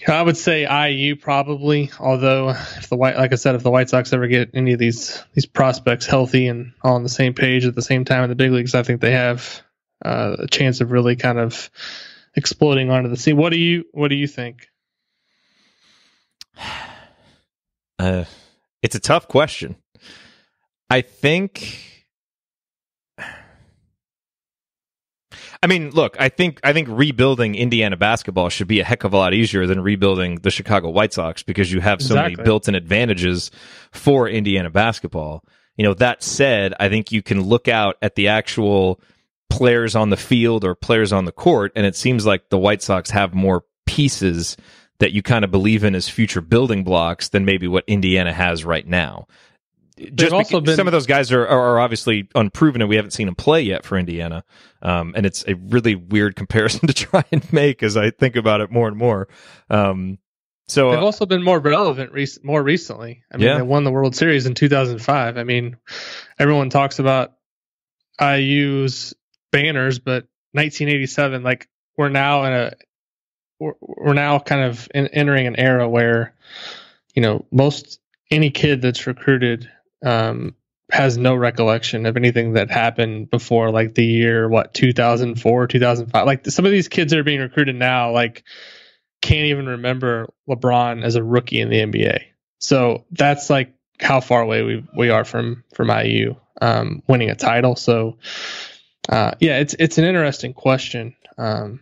I would say IU probably, although if the White Sox ever get any of these prospects healthy and all on the same page at the same time in the big leagues, I think they have a chance of really kind of exploding onto the scene. What do you think? It's a tough question. I think rebuilding Indiana basketball should be a heck of a lot easier than rebuilding the Chicago White Sox, because you have so many built-in advantages for Indiana basketball. That said, I think you can look out at the actual players on the field or players on the court, and it seems like the White Sox have more pieces that you kind of believe in as future building blocks than maybe what Indiana has right now. Some of those guys are obviously unproven, and we haven't seen them play yet for Indiana. And it's a really weird comparison to try and make as I think about it more and more. So they've also been more relevant more recently. They won the World Series in 2005. Everyone talks about IU's banners, but 1987, we're now kind of entering an era where, any kid that's recruited has no recollection of anything that happened before, the year 2004, 2005. Some of these kids that are being recruited now, can't even remember LeBron as a rookie in the NBA. So that's how far away we are from IU winning a title. So it's an interesting question, and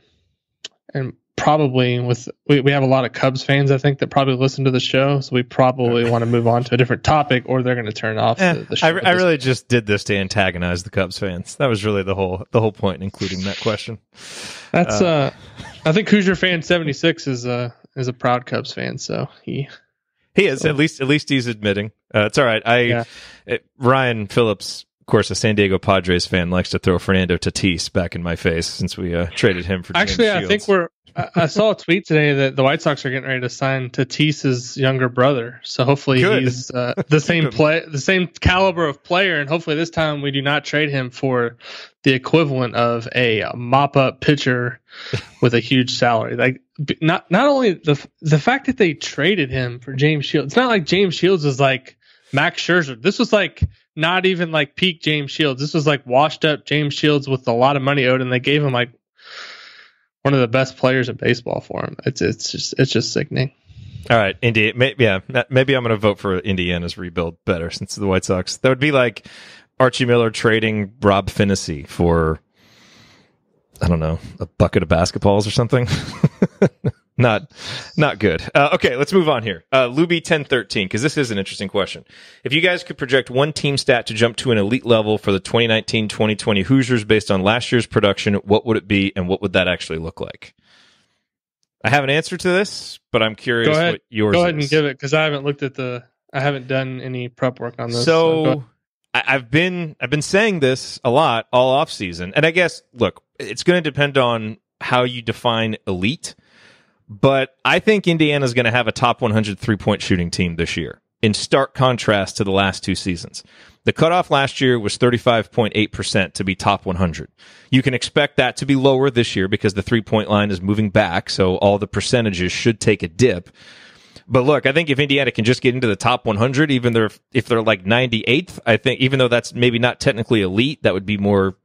probably we have a lot of Cubs fans, I think, that probably listen to the show, so we probably want to move on to a different topic, or they're going to turn off the show. I really just did this to antagonize the Cubs fans. That was really the whole point in including that question. That's I think Hoosier Fan 76 is a proud Cubs fan, so he is. At least he's admitting. It's all right. Ryan Phillips, of course, a San Diego Padres fan, likes to throw Fernando Tatis back in my face since we traded him for James Shields. I think I saw a tweet today that the White Sox are getting ready to sign Tatis's younger brother. So hopefully he's the same caliber of player, and hopefully this time we do not trade him for the equivalent of a mop-up pitcher with a huge salary. Not only the fact that they traded him for James Shields. It's not like James Shields was like Max Scherzer. This was not even peak James Shields. This was washed up James Shields with a lot of money owed, and they gave him one of the best players in baseball for him. It's just sickening. All right, maybe I'm going to vote for Indiana's rebuild better, since the White Sox. That would be like Archie Miller trading Rob Finnessy for, I don't know, a bucket of basketballs or something. Not good. Okay, let's move on here. Luby 1013, because this is an interesting question. If you guys could project one team stat to jump to an elite level for the 2019-2020 Hoosiers based on last year's production, what would it be, and what would that actually look like? I have an answer to this, but I'm curious what yours is. Go ahead and give it, because I haven't done any prep work on this. So I've been saying this a lot all off season, and I guess look, it's going to depend on how you define elite. But I think Indiana's going to have a top 100 3-point shooting team this year, in stark contrast to the last two seasons. The cutoff last year was 35.8% to be top 100. You can expect that to be lower this year because the 3-point line is moving back, so all the percentages should take a dip. But look, I think if Indiana can just get into the top 100, even if they're like 98th, I think even though that's maybe not technically elite, that would be more,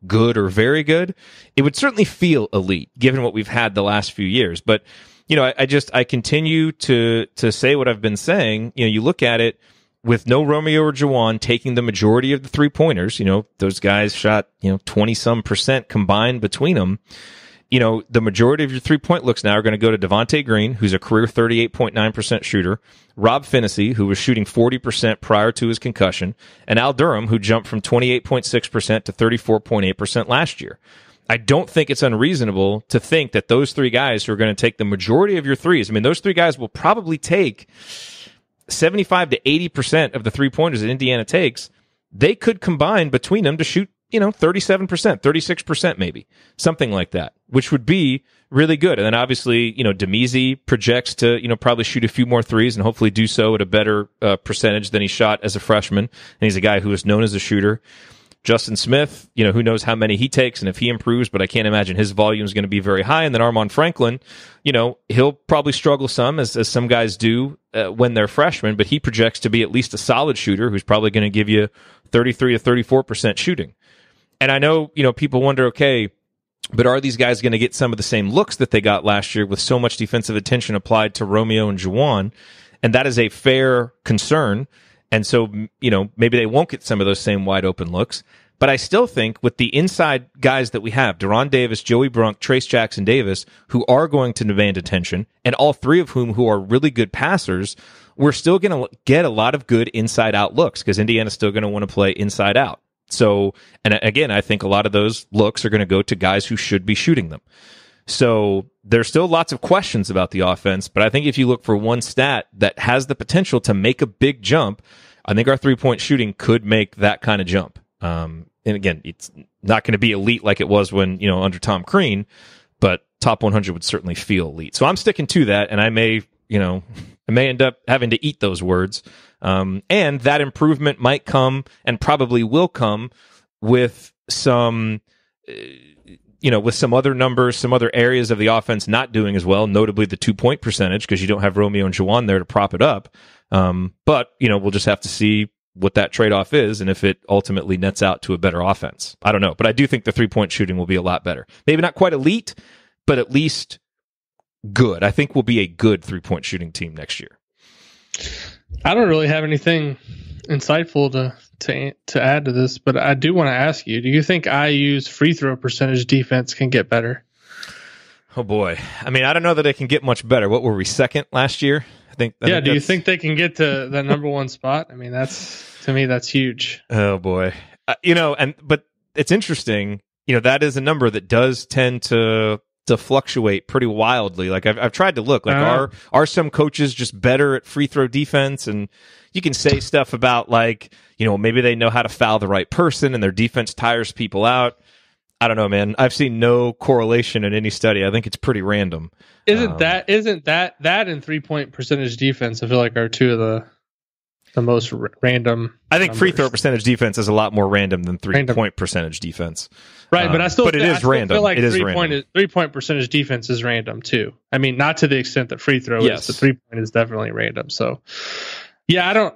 good or very good. It would certainly feel elite given what we've had the last few years. But, I continue to say what I've been saying. You look at it with no Romeo or Juwan taking the majority of the 3-pointers, those guys shot, 20-some% combined between them. The majority of your 3-point looks now are going to go to Devontae Green, who's a career 38.9% shooter, Rob Finney, who was shooting 40% prior to his concussion, and Al Durham, who jumped from 28.6% to 34.8% last year. I don't think it's unreasonable to think that those three guys who are going to take the majority of your threes, those three guys will probably take 75 to 80% of the 3-pointers that Indiana takes. They could combine between them to shoot 37%, 36% maybe, something like that, which would be really good. And then obviously, Demezi projects to, probably shoot a few more threes and hopefully do so at a better percentage than he shot as a freshman. And he's a guy who is known as a shooter. Justin Smith, who knows how many he takes and if he improves, but I can't imagine his volume is going to be very high. And then Armand Franklin, he'll probably struggle some as some guys do when they're freshmen, but he projects to be at least a solid shooter who's probably going to give you 33 to 34% shooting. And I know, people wonder, okay, but are these guys going to get some of the same looks that they got last year with so much defensive attention applied to Romeo and Juwan? And that is a fair concern. And so, maybe they won't get some of those same wide open looks. But I still think with the inside guys that we have, Deron Davis, Joey Brunk, Trace Jackson Davis, who are going to demand attention, and all three of whom who are really good passers, we're still going to get a lot of good inside out looks because Indiana's still going to want to play inside out. So, and again, I think a lot of those looks are going to go to guys who should be shooting them. So there's still lots of questions about the offense, but I think if you look for one stat that has the potential to make a big jump, I think our 3-point shooting could make that kind of jump. And again, it's not going to be elite like it was when, under Tom Crean, but top 100 would certainly feel elite. So I'm sticking to that, and I may end up having to eat those words. And that improvement might come and probably will come with some, with some other numbers, some other areas of the offense not doing as well, notably the 2-point percentage, because you don't have Romeo and Juwan there to prop it up. But, we'll just have to see what that trade-off is and if it ultimately nets out to a better offense. I don't know, but I do think the 3-point shooting will be a lot better. Maybe not quite elite, but at least good. I think we'll be a good 3-point shooting team next year. I don't really have anything insightful to add to this, but I do want to ask you, do you think IU's free throw percentage defense can get better? Oh boy. I don't know that it can get much better. What were we, second last year? I think do you think they can get to the number one spot? To me, that's huge. Oh boy. But it's interesting, that is a number that does tend to fluctuate pretty wildly. Like I've tried to look, like are some coaches just better at free throw defense? And you can say stuff about like, maybe they know how to foul the right person and their defense tires people out. I don't know, man. I've seen no correlation in any study. I think it's pretty random. Isn't that and 3-point percentage defense, I feel like, are two of the most random. I think numbers. Free throw percentage defense is a lot more random than 3-point percentage defense. Right, but it is random. Feel like it is random. 3-point percentage defense is random too. Not to the extent that free throw is. The 3-point is definitely random. So, yeah, I don't.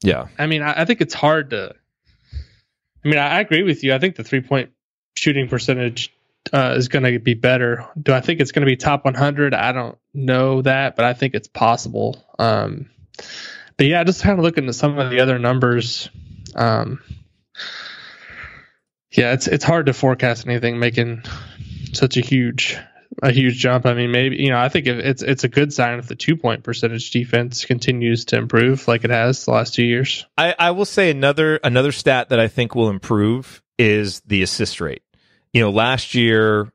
Yeah. I think it's hard to. I agree with you. I think the 3-point shooting percentage is going to be better. Do I think it's going to be top 100? I don't know that, but I think it's possible. But yeah, just kind of looking at some of the other numbers. Yeah, it's hard to forecast anything making such a huge a huge jump. I mean, maybe, I think it's a good sign if the 2-point percentage defense continues to improve like it has the last 2 years. I will say another stat that I think will improve is the assist rate. Last year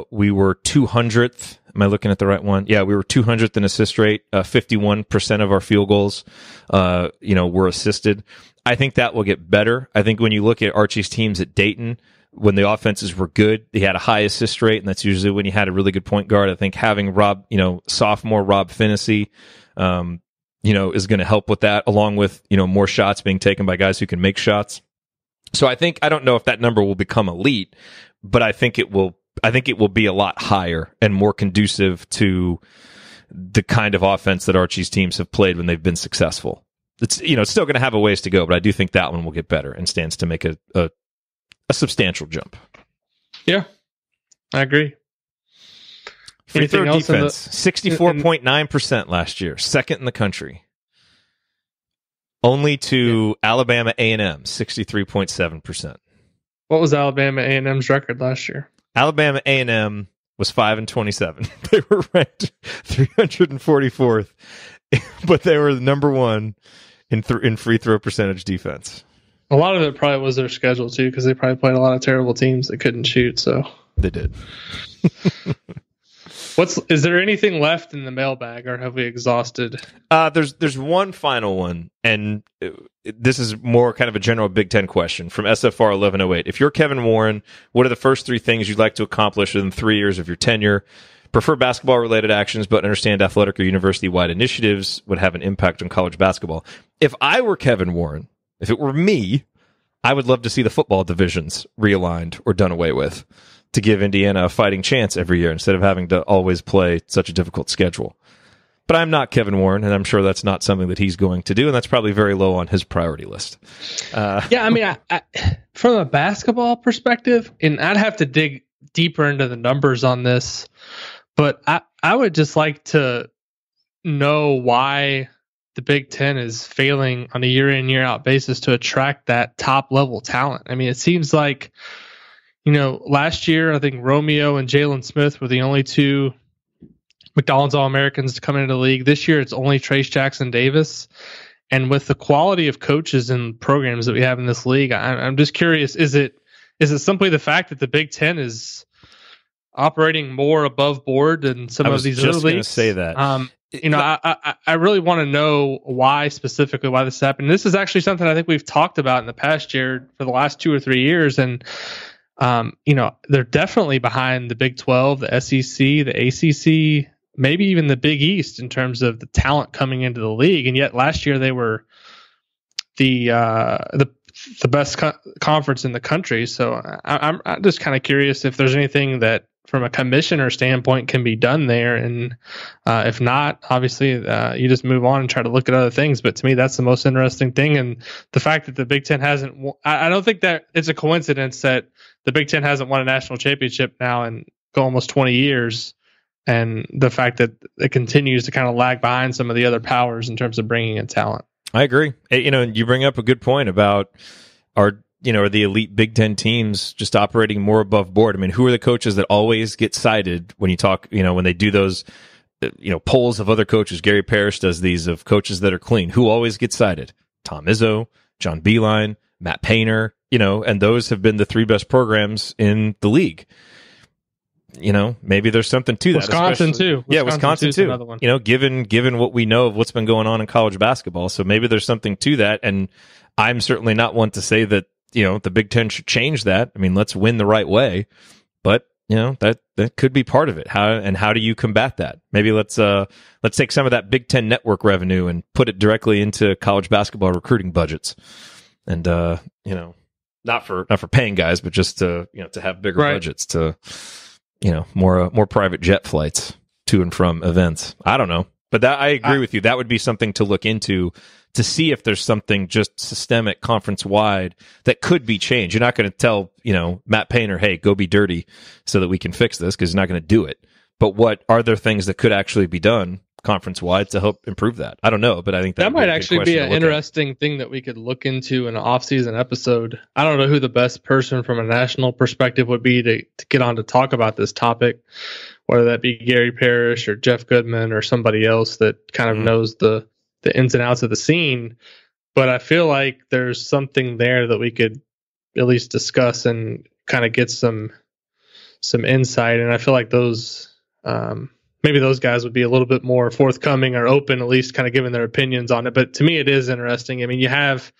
we were 200th. Am I looking at the right one? Yeah, we were 200th in assist rate. 51% of our field goals, were assisted. I think that will get better. I think when you look at Archie's teams at Dayton, when the offenses were good, they had a high assist rate, and that's usually when you had a really good point guard. I think having sophomore Rob Finney, is going to help with that, along with, more shots being taken by guys who can make shots. So I don't know if that number will become elite, but I think it will be a lot higher and more conducive to the kind of offense that Archie's teams have played when they've been successful. It's still going to have a ways to go, but I do think that one will get better and stands to make a substantial jump. Yeah, I agree. Free throw defense, 64.9% last year, second in the country. Only to Alabama A&M, 63.7%. What was Alabama A&M's record last year? Alabama A&M was 5-27. They were ranked 344th, but they were number one in free throw percentage defense. A lot of it probably was their schedule too, because they probably played a lot of terrible teams that couldn't shoot. So they did. Is there anything left in the mailbag, or have we exhausted? There's one final one, and this is more kind of a general Big Ten question from SFR 1108. If you're Kevin Warren, what are the first 3 things you'd like to accomplish within 3 years of your tenure? Prefer basketball-related actions, but understand athletic or university-wide initiatives would have an impact on college basketball. If I were Kevin Warren, if it were me, I would love to see the football divisions realigned or done away with to give Indiana a fighting chance every year instead of having to always play such a difficult schedule. But I'm not Kevin Warren, and I'm sure that's not something that he's going to do, and that's probably very low on his priority list. Yeah, I mean, I, from a basketball perspective, and I'd have to dig deeper into the numbers on this, but I would just like to know why the Big Ten is failing on a year-in, year-out basis to attract that top-level talent. I mean, it seems like, last year, I think Romeo and Jalen Smith were the only 2 McDonald's All-Americans to come into the league. This year, it's only Trace Jackson Davis. And with the quality of coaches and programs that we have in this league, I'm just curious, is it simply the fact that the Big Ten is operating more above board than some of these other leagues? I was just going to say that. I really want to know why this happened. This is actually something I think we've talked about in the past year for the last 2 or 3 years. And, they're definitely behind the Big 12, the SEC, the ACC, maybe even the Big East in terms of the talent coming into the league. And yet last year they were the best conference in the country. So I'm just kind of curious if there's anything that from a commissioner standpoint can be done there. And if not, obviously you just move on and try to look at other things. But to me, that's the most interesting thing. And the fact that the Big Ten hasn't, I don't think that it's a coincidence that the Big Ten hasn't won a national championship now in almost 20 years. And the fact that it continues to kind of lag behind some of the other powers in terms of bringing in talent. I agree. You bring up a good point about are the elite Big Ten teams just operating more above board? I mean, who are the coaches that always get cited when you talk, when they do those, polls of other coaches? Gary Parrish does these of coaches that are clean. Who always gets cited? Tom Izzo, John Beilein, Matt Painter, and those have been the 3 best programs in the league. Maybe there's something to that. Wisconsin too. Yeah, Wisconsin too. Another one. Given what we know of what's been going on in college basketball. So maybe there's something to that. And I'm certainly not one to say that, the Big Ten should change that. I mean, let's win the right way. But, that could be part of it. How do you combat that? Maybe let's take some of that Big Ten network revenue and put it directly into college basketball recruiting budgets. And, not for paying guys, but just to have bigger budgets to, more private jet flights to and from events. I don't know, but I agree with you. That would be something to look into to see if there's something just systemic conference wide that could be changed. You're not going to tell, Matt Painter, hey, go be dirty so that we can fix this, because he's not going to do it. But what are there things that could actually be done conference wide to help improve that? I don't know, but I think that might actually be an interesting thing that we could look into in an off-season episode. I don't know who the best person from a national perspective would be to get on to talk about this topic, whether that be Gary Parrish or Jeff Goodman or somebody else that kind of knows the ins and outs of the scene. But I feel like there's something there that we could at least discuss and kind of get some insight. And I feel like those maybe those guys would be a little bit more forthcoming or open, at least kind of giving their opinions on it. But to me, it is interesting. I mean, you have,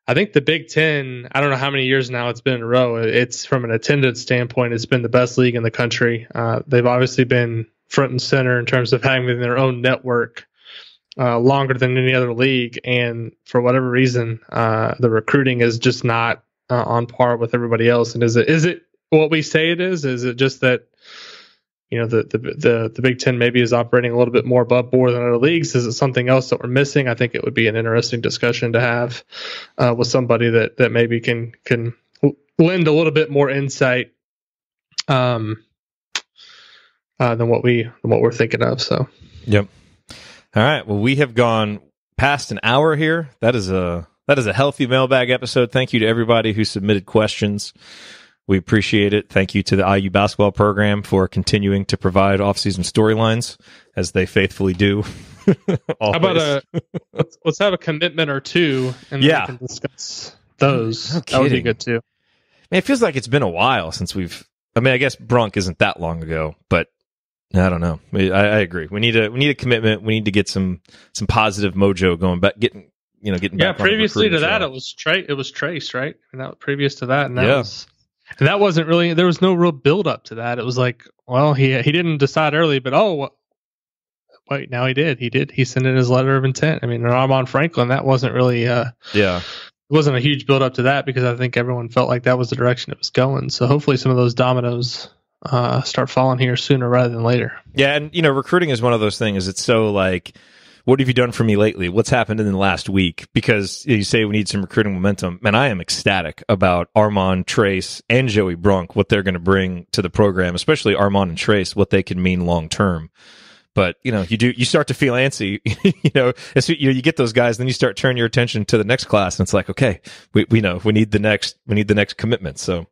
I think the Big Ten, I don't know how many years now it's been in a row. It's from an attendance standpoint, it's been the best league in the country. They've obviously been front and center in terms of having their own network longer than any other league. And for whatever reason, the recruiting is just not on par with everybody else. And is it what we say it is? Is it just that, you know, the Big Ten maybe is operating a little bit more above board than other leagues? Is it something else that we're missing? I think it would be an interesting discussion to have with somebody that maybe can lend a little bit more insight than what we're thinking of. So, yep. All right. Well, we have gone past an hour here. That is a healthy mailbag episode. Thank you to everybody who submitted questions. We appreciate it. Thank you to the IU basketball program for continuing to provide off-season storylines, as they faithfully do. How about let's have a commitment or two, and then we can discuss those. No that would be good too. Man, it feels like it's been a while since I mean, I guess Brunk isn't that long ago, but I don't know. I agree. We need a commitment. We need to get some positive mojo going back. Getting back. Previously to that, it was Trace, right? And that previous to that, and that wasn't really. There was no real build up to that. It was like, well, he didn't decide early, but wait, now he did. He sent in his letter of intent. I mean, Ramon Franklin, that wasn't really. It wasn't a huge build up to that because I think everyone felt like that was the direction it was going. So hopefully, some of those dominoes start falling here sooner rather than later. Yeah, and recruiting is one of those things. It's so like, what have you done for me lately? What's happened in the last week? Because you say we need some recruiting momentum. Man, I am ecstatic about Armand, Trace, and Joey Brunk, what they're going to bring to the program, especially Armand and Trace, what they can mean long term. But you start to feel antsy. You get those guys, then you start turning your attention to the next class, and it's like, okay, we know we need the next commitment. So,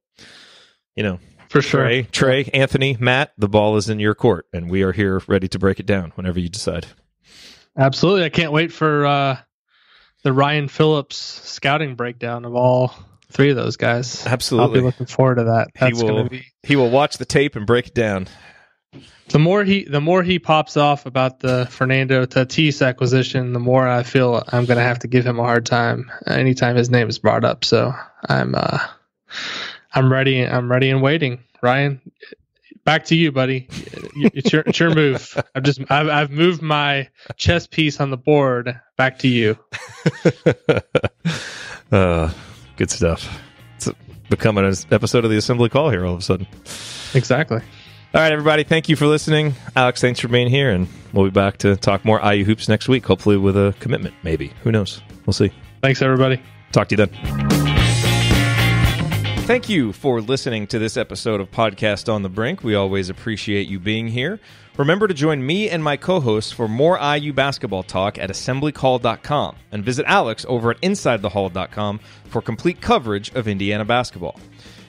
for sure, Trey, Anthony, Matt, the ball is in your court, and we are here ready to break it down whenever you decide. Absolutely. I can't wait for the Ryan Phillips scouting breakdown of all three of those guys. Absolutely. I'll be looking forward to that. He will watch the tape and break it down. The more he pops off about the Fernando Tatis acquisition, the more I feel I'm going to have to give him a hard time anytime his name is brought up. So I'm ready. I'm ready and waiting. Ryan, back to you, buddy. It's your move. I've moved my chess piece on the board. Back to you. Good stuff. It's becoming an episode of the Assembly Call here all of a sudden. Exactly. All right, everybody. Thank you for listening. Alex, thanks for being here, and we'll be back to talk more IU hoops next week, hopefully with a commitment, maybe. Who knows? We'll see. Thanks, everybody. Talk to you then. Thank you for listening to this episode of Podcast on the Brink. We always appreciate you being here. Remember to join me and my co-hosts for more IU basketball talk at assemblycall.com, and visit Alex over at insidethehall.com for complete coverage of Indiana basketball.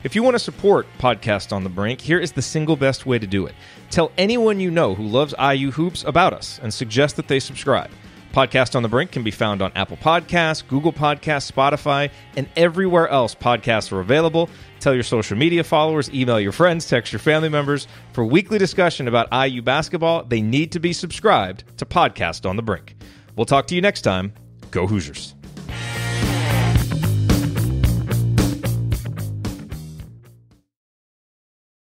If you want to support Podcast on the Brink, here is the single best way to do it. Tell anyone you know who loves IU hoops about us and suggest that they subscribe. Podcast on the Brink can be found on Apple Podcasts, Google Podcasts, Spotify, and everywhere else podcasts are available. Tell your social media followers, email your friends, text your family members. For weekly discussion about IU basketball, they need to be subscribed to Podcast on the Brink. We'll talk to you next time. Go Hoosiers.